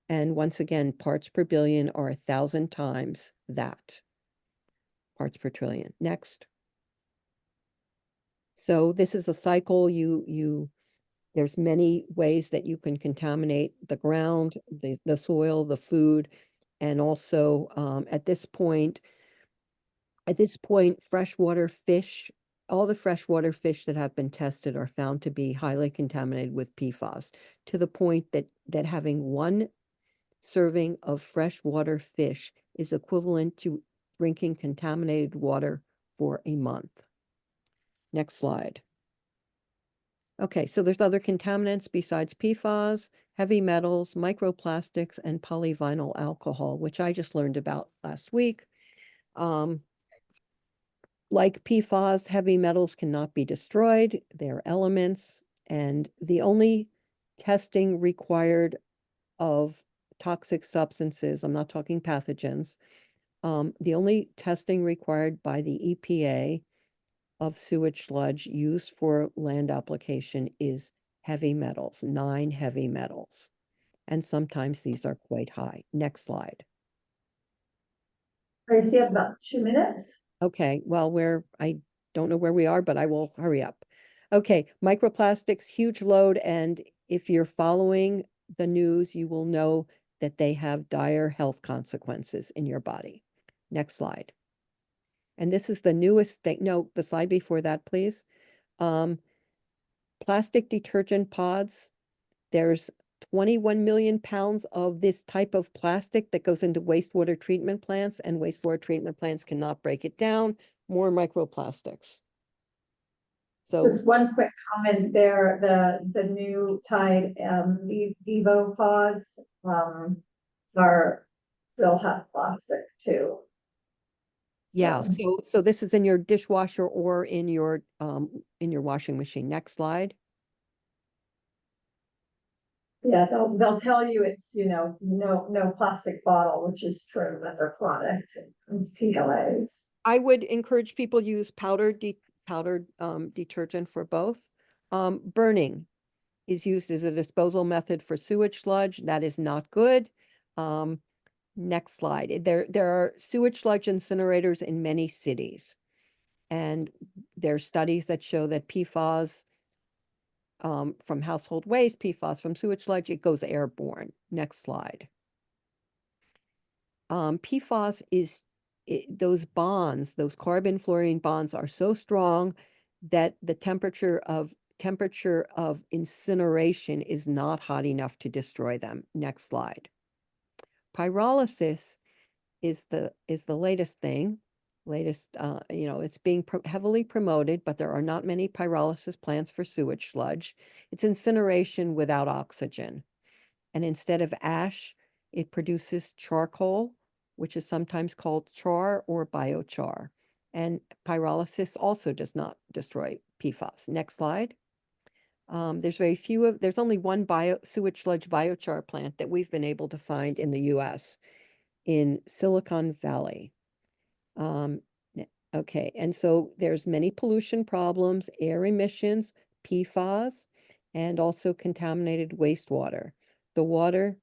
And once again, parts per billion are 1,000 times that. Parts per trillion. Next. So this is a cycle. There's many ways that you can contaminate the ground, the soil, the food, and also at this point, freshwater fish, all the freshwater fish that have been tested are found to be highly contaminated with PFAS, to the point that having 1 serving of freshwater fish is equivalent to drinking contaminated water for a month. Next slide. Okay, so there's other contaminants besides PFAS, heavy metals, microplastics, and polyvinyl alcohol, which I just learned about last week. Like PFAS, heavy metals cannot be destroyed. They're elements, and the only testing required of toxic substances, I'm not talking pathogens, the only testing required by the EPA of sewage sludge used for land application is heavy metals, 9 heavy metals. And sometimes these are quite high. Next slide. Tracy, you have about 2 minutes. Okay, well, I don't know where we are, but I will hurry up. Okay, microplastics, huge load, and if you're following the news, you will know that they have dire health consequences in your body. Next slide. And this is the newest thing. No, the slide before that, please. Plastic detergent pods. There's 21 million pounds of this type of plastic that goes into wastewater treatment plants, and wastewater treatment plants cannot break it down. More microplastics. So Just one quick comment there, the new Tide Evo pods still have plastic too. yeah, so this is in your dishwasher or in your washing machine. Next slide. Yeah, they'll tell you it's, no plastic bottle, which is true, that their product is PLAs. I would encourage people to use powdered detergent for both. Burning is used as a disposal method for sewage sludge. That is not good. Next slide. There are sewage sludge incinerators in many cities, and there are studies that show that PFAS from household waste, PFAS from sewage sludge, it goes airborne. Next slide. PFAS those bonds, those carbon fluorine bonds are so strong that the temperature of incineration is not hot enough to destroy them. Next slide. Pyrolysis is the latest thing. It's being heavily promoted, but there are not many pyrolysis plants for sewage sludge. It's incineration without oxygen. And instead of ash, it produces charcoal, which is sometimes called char or biochar. And pyrolysis also does not destroy PFAS. Next slide. There's very few of, there's only one sewage sludge biochar plant that we've been able to find in the US in Silicon Valley. Okay, and so there's many pollution problems, air emissions, PFAS, and also contaminated wastewater. The water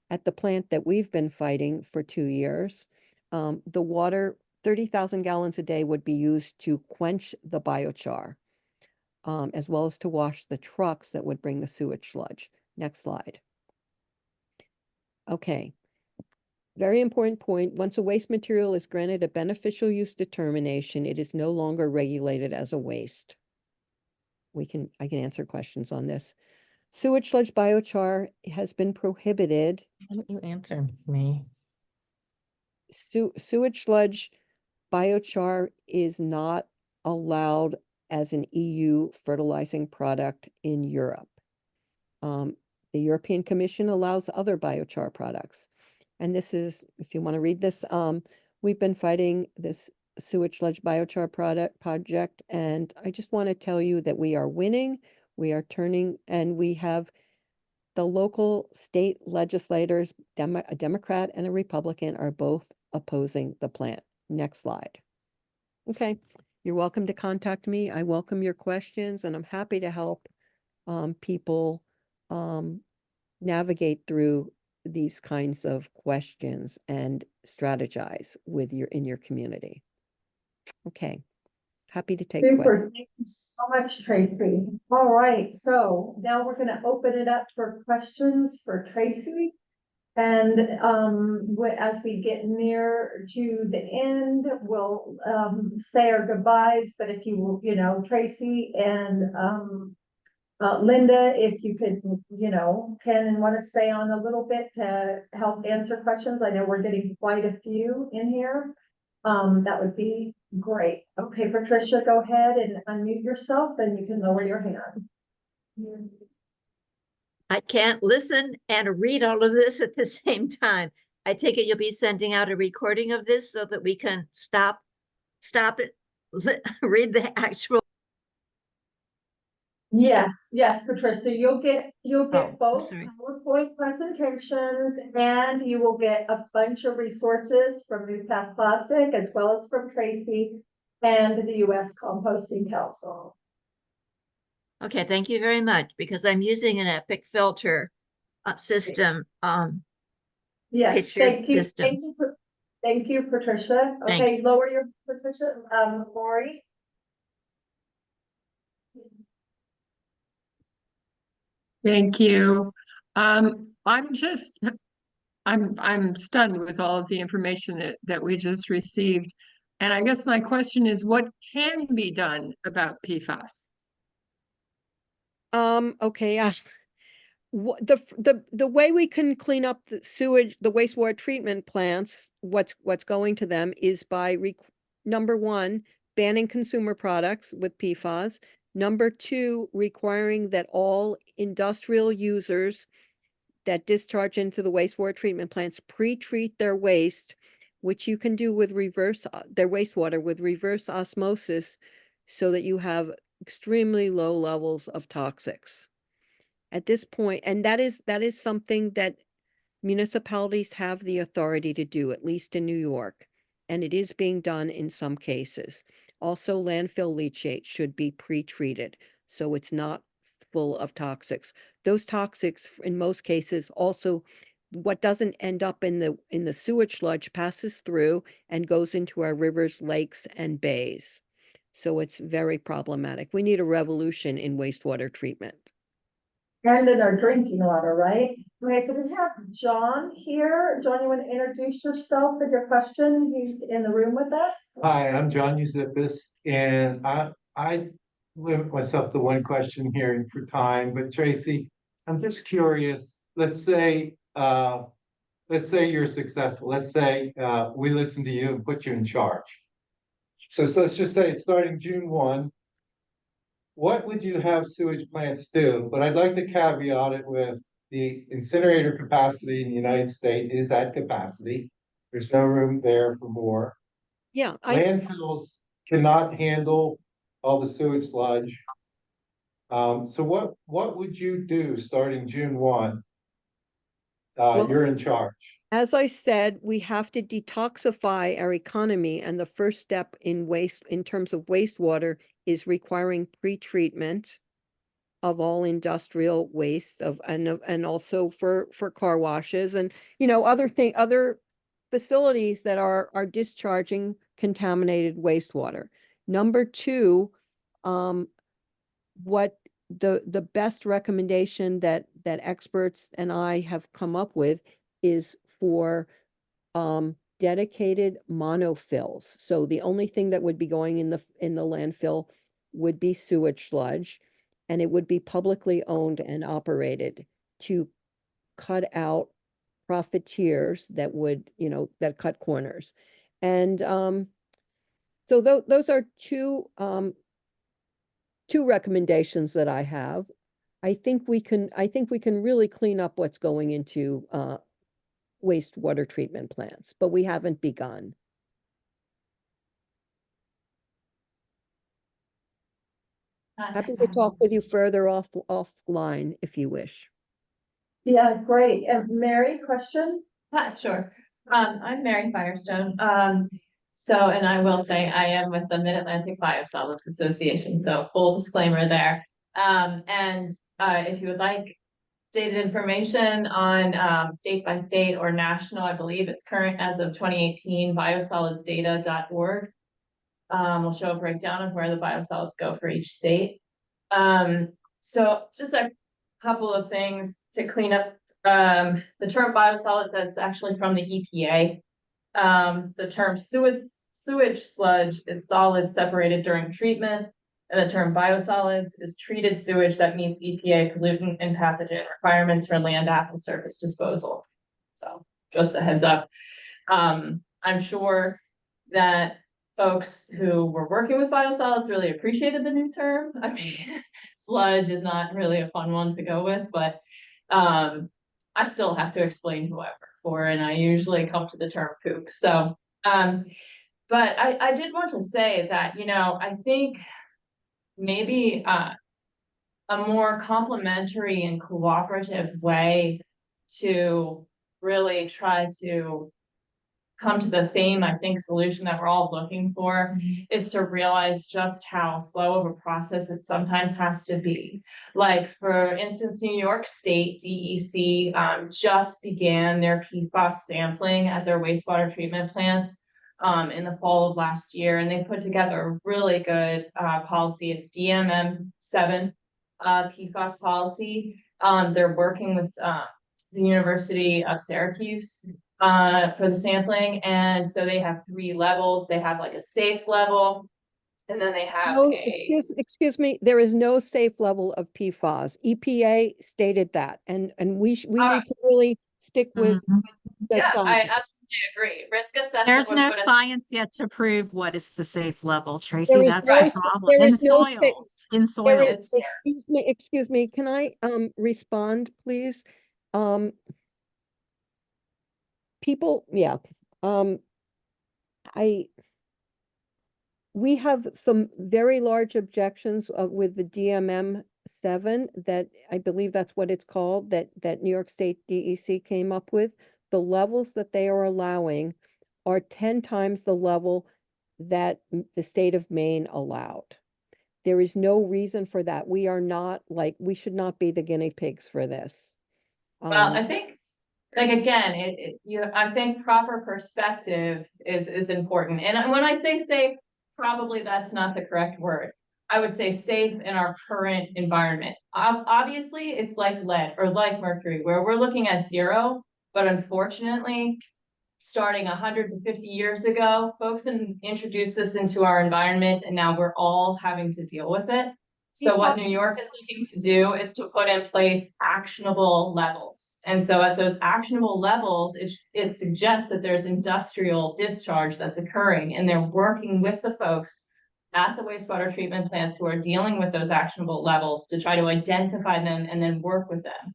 at the plant that we've been fighting for 2 years, the water, 30,000 gallons a day would be used to quench the biochar, as well as to wash the trucks that would bring the sewage sludge. Next slide. Okay. Very important point. Once a waste material is granted a beneficial use determination, it is no longer regulated as a waste. I can answer questions on this. Sewage sludge biochar has been prohibited. Why don't you answer me? Sewage sludge biochar is not allowed as an EU fertilizing product in Europe. The European Commission allows other biochar products. And this is, if you want to read this, we've been fighting this sewage sludge biochar project, and I just want to tell you that we are winning, we are turning, and we have the local state legislators, a Democrat and a Republican, are both opposing the plant. Next slide. Okay, you're welcome to contact me. I welcome your questions, and I'm happy to help people navigate through these kinds of questions and strategize with in your community. Okay, happy to take questions. Super, thank you so much, Tracy. All right, so now we're gonna open it up for questions for Tracy. And as we get near to the end, we'll say our goodbyes, but if you will, you know, Tracy and Linda, if you could, you know, Ken, and want to stay on a little bit to help answer questions. I know we're getting quite a few in here. That would be great. Okay, Patricia, go ahead and unmute yourself, and you can lower your hand. I can't listen and read all of this at the same time. I take it you'll be sending out a recording of this so that we can stop it, read the actual. Yes, Patricia, you'll get both sorry. PowerPoint presentations, and you will get a bunch of resources from Microplastic as well as from Tracy and the U.S. Composting Council. Okay, thank you very much, because I'm using an Epic filter system. Yes, picture thank you. system. Thank you, Patricia. Okay, Thanks. lower your Patricia, Lori. Thank you. I'm stunned with all of the information that we just received. And I guess my question is, what can be done about PFAS? Okay, the way we can clean up the sewage, the wastewater treatment plants, what's going to them is by number one, banning consumer products with PFAS. Number two, requiring that all industrial users that discharge into the wastewater treatment plants pre-treat their waste, which you can do with their wastewater with reverse osmosis, so that you have extremely low levels of toxics. At this point, and that is something that municipalities have the authority to do, at least in New York, and it is being done in some cases. Also, landfill leachate should be pre-treated, so it's not full of toxics. Those toxics, in most cases, also what doesn't end up in the sewage sludge passes through and goes into our rivers, lakes, and bays. So it's very problematic. We need a revolution in wastewater treatment. And in our drinking water, right? Okay, so we have John here. John, you want to introduce yourself with your question? He's in the room with us. Hi, I'm John Eusipis, and I limit myself to one question here for time. But Tracy, I'm just curious. Let's say you're successful. Let's say we listen to you and put you in charge. So let's just say starting June 1. What would you have sewage plants do? But I'd like to caveat it with the incinerator capacity in the United States is at capacity. There's no room there for more. Yeah, Landfills cannot handle all the sewage sludge. So what would you do starting June 1? Well, You're in charge. as I said, we have to detoxify our economy, and the first step in terms of wastewater is requiring pre-treatment of all industrial waste and also for car washes and other facilities that are discharging contaminated wastewater. Number two, what the best recommendation that experts and I have come up with is for dedicated monofills. So the only thing that would be going in the landfill would be sewage sludge, and it would be publicly owned and operated to cut out profiteers that would, that cut corners. And so those are two recommendations that I have. I think we can really clean up what's going into wastewater treatment plants, but we haven't begun. Happy to talk with you further offline if you wish. Yeah, great. And Mary, question? Hi, sure. I'm Mary Firestone. And I will say I am with the Mid-Atlantic Biosolids Association, so full disclaimer there. If you would like dated information on state by state or national, I believe it's current as of 2018, biosolidsdata.org. We'll show a breakdown of where the biosolids go for each state. So just a couple of things to clean up. The term biosolids is actually from the EPA. The term sewage sludge is solid separated during treatment, and the term biosolids is treated sewage that meets EPA pollutant and pathogen requirements for land, and surface disposal. So just a heads up. I'm sure that folks who were working with biosolids really appreciated the new term. I mean, sludge is not really a fun one to go with, but I still have to explain who I work for, and I usually come to the term poop. So, but I did want to say that, I think maybe a more complementary and cooperative way to really try to come to the same, I think, solution that we're all looking for is to realize just how slow of a process it sometimes has to be. Like, for instance, New York State DEC just began their PFAS sampling at their wastewater treatment plants in the fall of last year, and they put together a really good policy. It's DMM7 PFAS policy. They're working with the University of Syracuse for the sampling, and so they have 3 levels. They have like a safe level, and then they have excuse me, there is no safe level of PFAS. EPA stated that, and we need to really stick with yeah, I absolutely agree. Risk assessment. There's no science yet to prove what is the safe level, Tracy. There is That's no- the problem. there In is no soils, in There soils. is, excuse me, can I respond, please? People, yeah. We have some very large objections with the DMM7 that I believe that's what it's called, that New York State DEC came up with. The levels that they are allowing are 10 times the level that the state of Maine allowed. There is no reason for that. We are not we should not be the guinea pigs for this. Well, I think, like, again, I think proper perspective is important. And when I say safe, probably that's not the correct word. I would say safe in our current environment. Obviously, it's like lead or like mercury, where we're looking at 0, but unfortunately, starting 150 years ago, folks introduced this into our environment, and now we're all having to deal with it. So what New York is looking to do is to put in place actionable levels. And so at those actionable levels, it suggests that there's industrial discharge that's occurring, and they're working with the folks at the wastewater treatment plants who are dealing with those actionable levels to try to identify them and then work with them.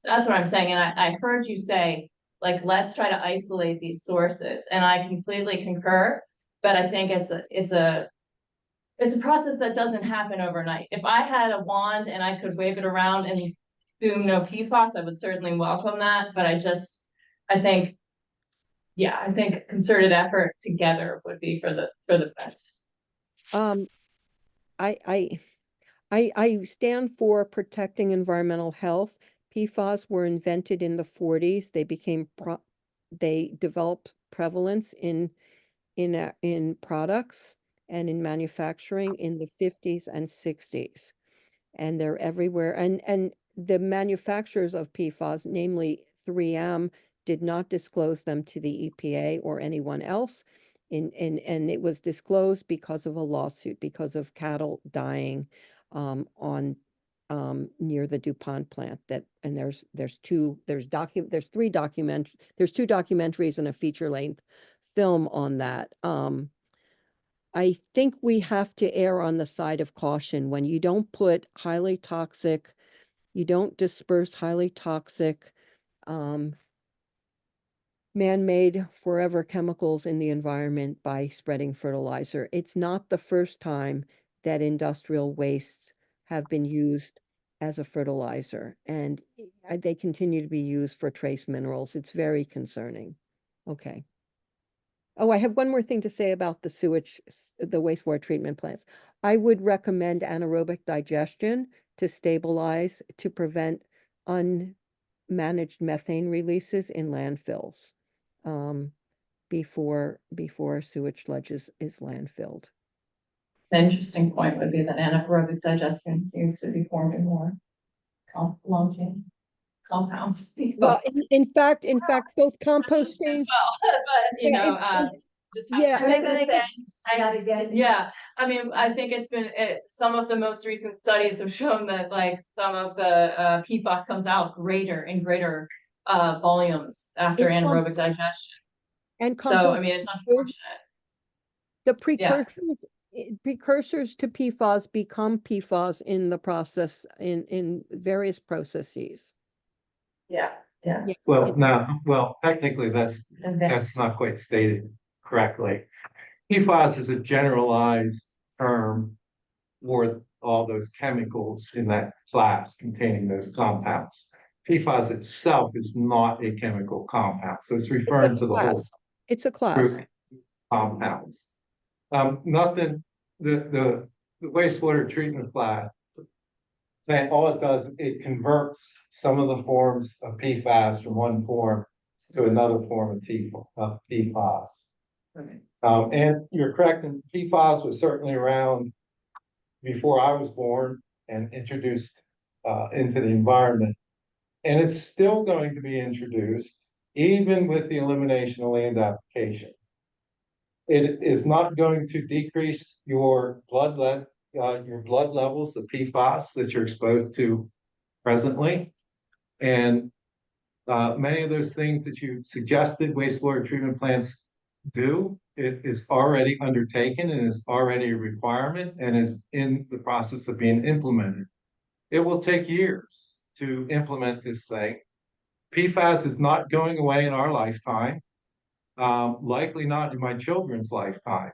That's what I'm saying. And I heard you say, like, let's try to isolate these sources. And I completely concur, but I think it's it's a process that doesn't happen overnight. If I had a wand and I could wave it around and boom, no PFAS, I would certainly welcome that, but I think, yeah, I think concerted effort together would be for the best. I stand for protecting environmental health. PFAS were invented in the 40s. They developed prevalence in products and in manufacturing in the 50s and 60s. And they're everywhere. And the manufacturers of PFAS, namely 3M, did not disclose them to the EPA or anyone else. And it was disclosed because of a lawsuit, because of cattle dying on near the DuPont plant. There's two documentaries and a feature-length film on that. I think we have to err on the side of caution. When you don't put highly toxic, you don't disperse highly toxic man-made forever chemicals in the environment by spreading fertilizer. It's not the first time that industrial wastes have been used as a fertilizer, and they continue to be used for trace minerals. It's very concerning. Okay. Oh, I have one more thing to say about the wastewater treatment plants. I would recommend anaerobic digestion to stabilize, to prevent unmanaged methane releases in landfills before sewage sludge is landfilled. The interesting point would be that anaerobic digestion seems to be forming more long chain compounds. Well, in fact, both composting. As well, but you know, just yeah. I mean, I think it's been some of the most recent studies have shown that like some of the PFAS comes out in greater volumes after anaerobic digestion. And so, I mean, it's unfortunate. The precursors to PFAS become PFAS in the process in various processes. Yeah. Well, technically that's not quite stated correctly. PFAS is a generalized term for all those chemicals in that class containing those compounds. PFAS itself is not a chemical compound, so it's referring to the whole. It's a class. Compounds. The wastewater treatment plant, all it does, it converts some of the forms of PFAS from one form to another form of PFAS. Okay. And you're correct, and PFAS was certainly around before I was born and introduced into the environment. And it's still going to be introduced even with the elimination of land application. It is not going to decrease your blood levels of PFAS that you're exposed to presently. And many of those things that you suggested wastewater treatment plants do, it is already undertaken and is already a requirement and is in the process of being implemented. It will take years to implement this thing. PFAS is not going away in our lifetime, likely not in my children's lifetime,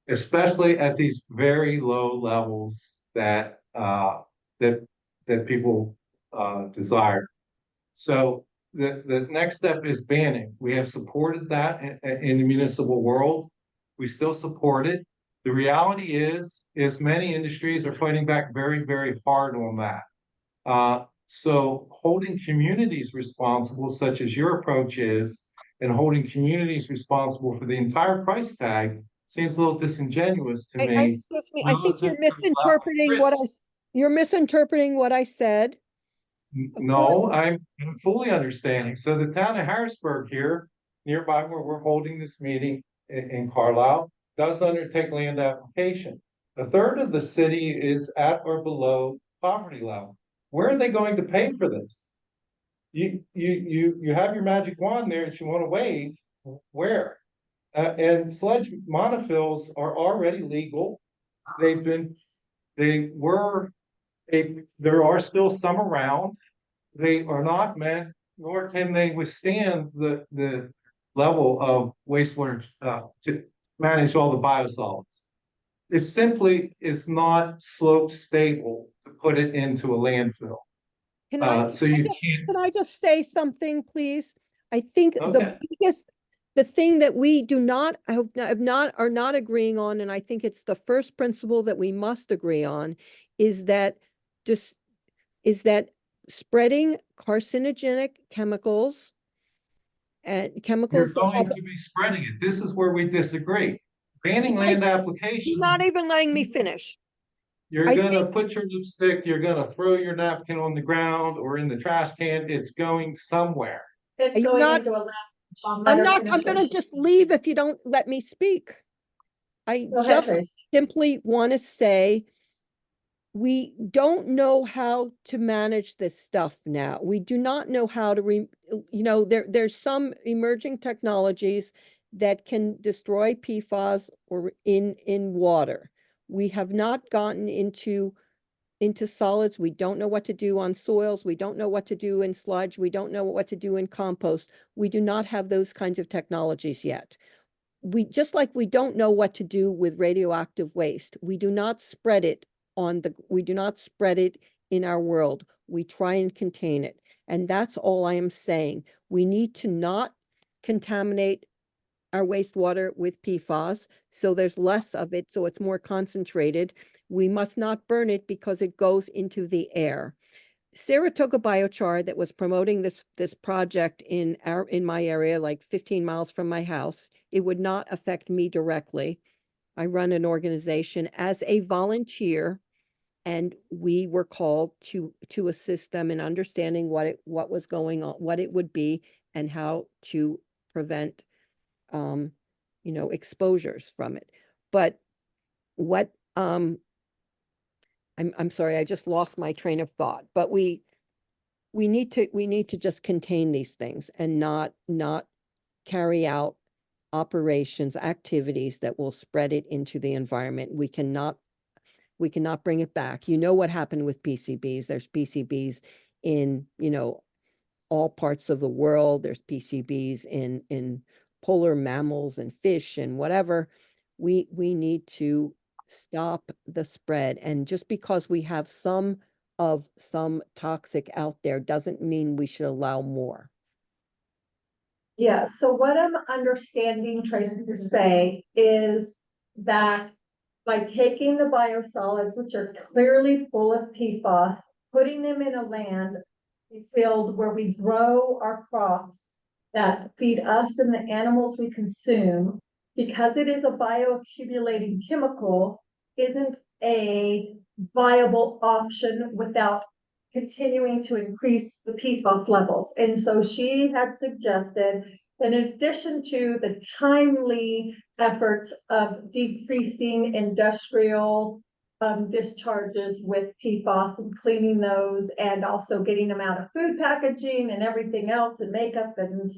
especially at these very low levels that people desire. So the next step is banning. We have supported that in the municipal world. We still support it. The reality is many industries are fighting back very, very hard on that. So holding communities responsible, such as your approach is, and holding communities responsible for the entire price tag seems a little disingenuous to me. Excuse me, I think you're misinterpreting what I said. No, I'm fully understanding. So the town of Harrisburg here, nearby where we're holding this meeting in Carlisle, does undertake land application. A third of the city is at or below poverty level. Where are they going to pay for this? You have your magic wand there that you want to wave. Where? And sludge monofills are already legal. There are still some around. They are not meant, nor can they withstand the level of wastewater to manage all the biosolids. it simply is not slope stable to put it into a landfill. Can I, So you can't, can I just say something, please? I think the Okay. biggest, the thing that we do not, are not agreeing on, and I think it's the first principle that we must agree on, is that is that spreading carcinogenic chemicals and you're chemicals that going have, to be spreading it. This is where we disagree. Banning land you're application, not even letting me finish. you're I gonna think, put your lipstick, you're gonna throw your napkin on the ground or in the trash can. It's going somewhere. It's you're going not, into a lab. I'm gonna just leave if you don't let me speak. I Go ahead, just Tracy. simply want to say we don't know how to manage this stuff now. We do not know how to there's some emerging technologies that can destroy PFAS or in water. We have not gotten into solids. We don't know what to do on soils. We don't know what to do in sludge. We don't know what to do in compost. We do not have those kinds of technologies yet. We just like we don't know what to do with radioactive waste. We do not spread it in our world. We try and contain it. And that's all I am saying. We need to not contaminate our wastewater with PFAS, so there's less of it, so it's more concentrated. We must not burn it because it goes into the air. Saratoga Biochar, that was promoting this project in my area, like 15 miles from my house, it would not affect me directly. I run an organization as a volunteer, and we were called to assist them in understanding what was going on, what it would be, and how to prevent exposures from it. But what I'm sorry, I just lost my train of thought. But we need to just contain these things and not carry out operations, activities that will spread it into the environment. We cannot bring it back. You know what happened with PCBs. There's PCBs in, all parts of the world. There's PCBs in polar mammals and fish and whatever. We need to stop the spread. And just because we have some toxic out there doesn't mean we should allow more. Yeah, so what I'm understanding Tracy to say is that by taking the biosolids, which are clearly full of PFAS, putting them in a land field where we grow our crops that feed us and the animals we consume, because it is a bioaccumulating chemical, isn't a viable option without continuing to increase the PFAS levels. And so she had suggested, in addition to the timely efforts of decreasing industrial discharges with PFAS and cleaning those, and also getting them out of food packaging and everything else, and makeup and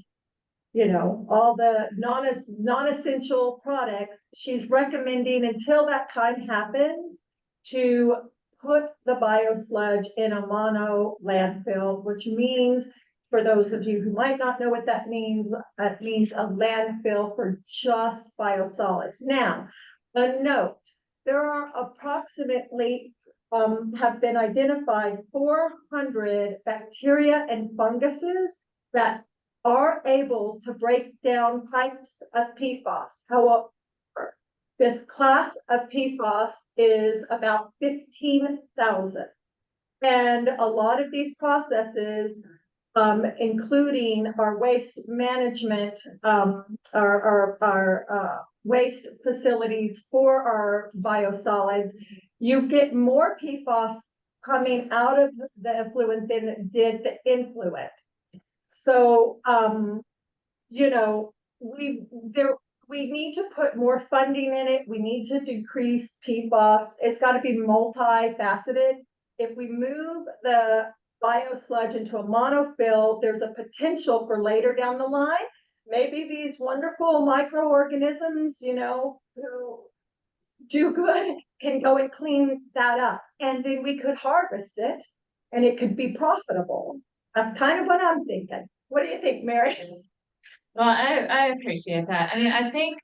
all the non-essential products, she's recommending until that time happens to put the biosludge in a mono landfill, which means, for those of you who might not know what that means a landfill for just biosolids. Now, a note, there are approximately have been identified 400 bacteria and funguses that are able to break down types of PFAS. However, this class of PFAS is about 15,000. And a lot of these processes, including our waste management, our waste facilities for our biosolids, you get more PFAS coming out of the effluent than did the influent. So, we need to put more funding in it. We need to decrease PFAS. It's got to be multifaceted. If we move the biosludge into a monofill, there's a potential for later down the line, maybe these wonderful microorganisms, who do good can go and clean that up. And then we could harvest it and it could be profitable. That's kind of what I'm thinking. What do you think, Mary? Well, I appreciate that. I mean, I think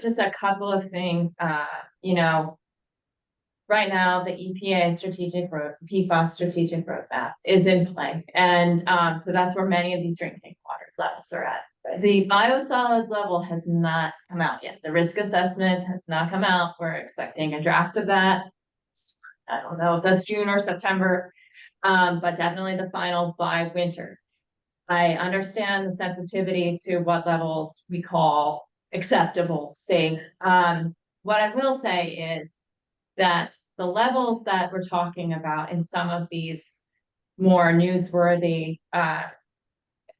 just a couple of things you know, right now, the EPA PFAS strategic roadmap is in play. And so that's where many of these drinking water levels are at. The biosolids level has not come out yet. The risk assessment has not come out. We're expecting a draft of that. I don't know if that's June or September, but definitely the final by winter. I understand the sensitivity to what levels we call acceptable, safe. What I will say is that the levels that we're talking about in some of these more newsworthy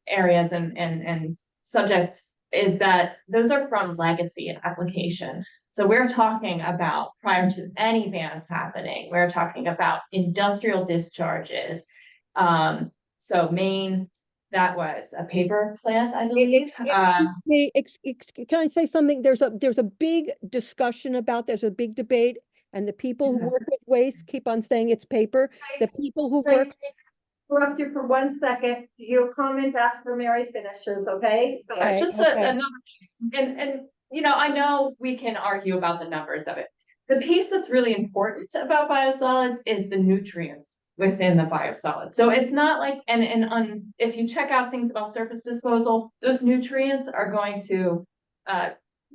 areas and subject is that those are from legacy application. So we're talking about prior to any bans happening, we're talking about industrial discharges. So Maine, that was a paper plant, I believe. Can I say something? There's a big discussion about, there's a big debate, and the people who work with waste keep on saying it's paper. The people who work. Interrupt you for 1 second. You'll comment after Mary finishes, okay? Just another piece. And you know, I know we can argue about the numbers of it. The piece that's really important about biosolids is the nutrients within the biosolids. So it's not like, if you check out things about surface disposal, those nutrients are going to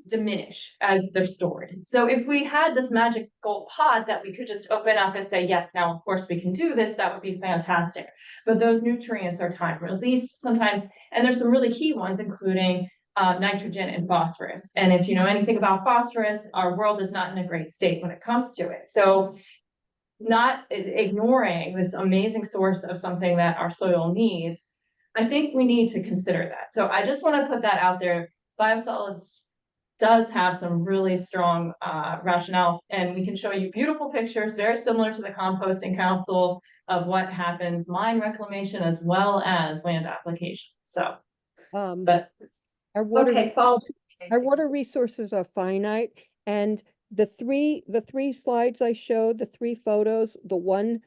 diminish as they're stored. So if we had this magic gold pot that we could just open up and say, yes, now of course we can do this, that would be fantastic. But those nutrients are time released sometimes, and there's some really key ones, including nitrogen and phosphorus. And if you know anything about phosphorus, our world is not in a great state when it comes to it. So not ignoring this amazing source of something that our soil needs, I think we need to consider that. So I just want to put that out there. Biosolids does have some really strong rationale, and we can show you beautiful pictures, very similar to the Composting Council, of what happens, mine reclamation as well as land application. So, but our water resources are finite, and the three slides I showed, the three photos, the one,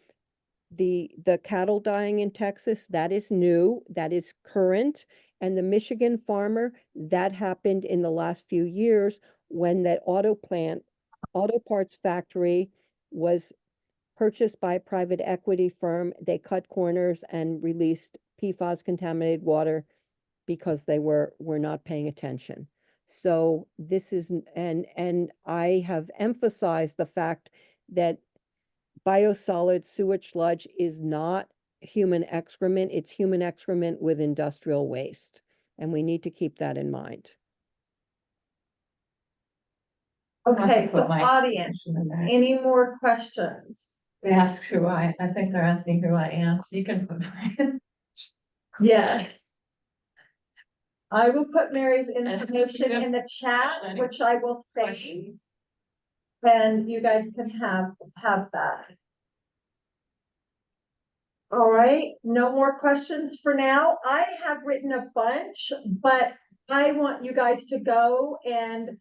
the cattle dying in Texas, that is new, that is current. And the Michigan farmer, that happened in the last few years when that auto parts factory was purchased by a private equity firm. They cut corners and released PFAS contaminated water because they were not paying attention. So this is, and I have emphasized the fact that biosolid sewage sludge is not human excrement, it's human excrement with industrial waste. And we need to keep that in mind. Okay, so audience, any more questions? They asked who I think they're asking who I am. You can put mine. Yes. I will put Mary's information in the chat, which I will save. And you guys can have that. All right, no more questions for now. I have written a bunch, but I want you guys to go and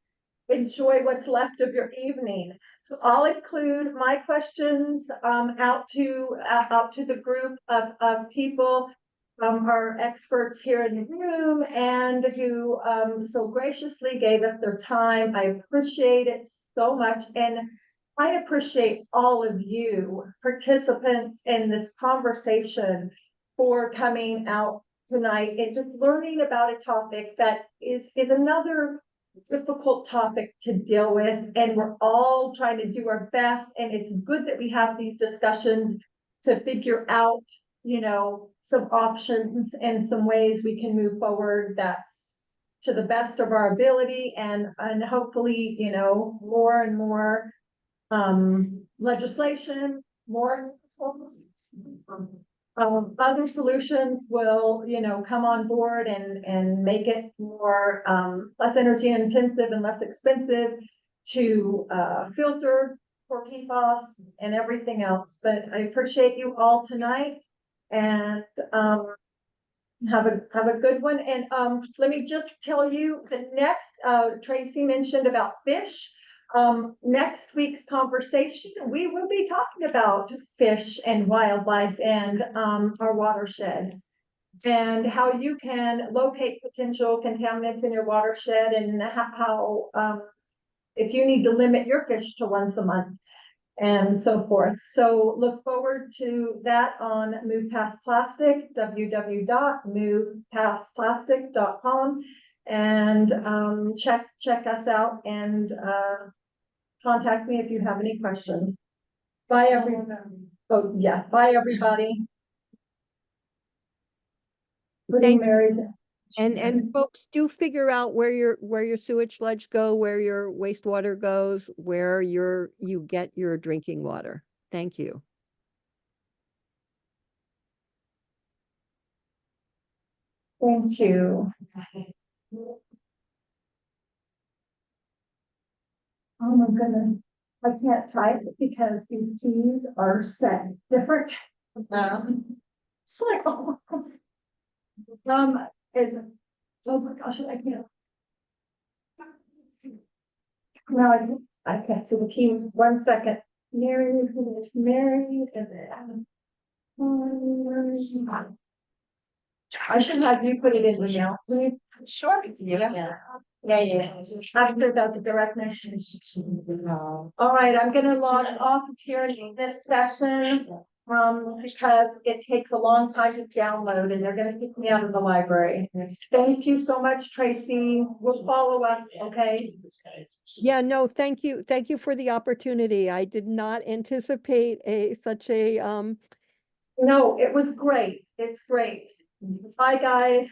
enjoy what's left of your evening. So I'll include my questions out to the group of people, our experts here in the room, and who so graciously gave us their time. I appreciate it so much, and I appreciate all of you participants in this conversation for coming out tonight and just learning about a topic that is another difficult topic to deal with, and we're all trying to do our best, and it's good that we have these discussions to figure out, you know, some options and some ways we can move forward that's to the best of our ability, and hopefully, you know, more and more legislation, more other solutions will, you know, come on board and make it more less energy intensive and less expensive to filter for PFAS and everything else. But I appreciate you all tonight, and have a good one. And let me just tell you, the next Tracy mentioned about fish. Next week's conversation, we will be talking about fish and wildlife and our watershed, and how you can locate potential contaminants in your watershed, and how if you need to limit your fish to once a month and so forth. So look forward to that on Move Past Plastic, www.movepastplastic.com, and check us out and contact me if you have any questions. Bye everyone. Oh yeah, bye everybody. Putting Thank you. Mary. And folks, do figure out where your sewage sludge go, where your wastewater goes, where you get your drinking water. Thank you. Thank you. Oh my goodness, I can't type because these keys are set different. It's like, oh, is, oh my gosh, I can't. Now I can't see the keys. 1 second. Mary, and then. I should have you put it in the email. Sure. Yeah. I'm sure that's the direction. All right, I'm gonna log off here in this session. Because it takes a long time to download and they're gonna kick me out of the library. Thank you so much, Tracy. We'll follow up, okay? Yeah, no, thank you. Thank you for the opportunity. I did not anticipate such a No, it was great. It's great. Bye, guys.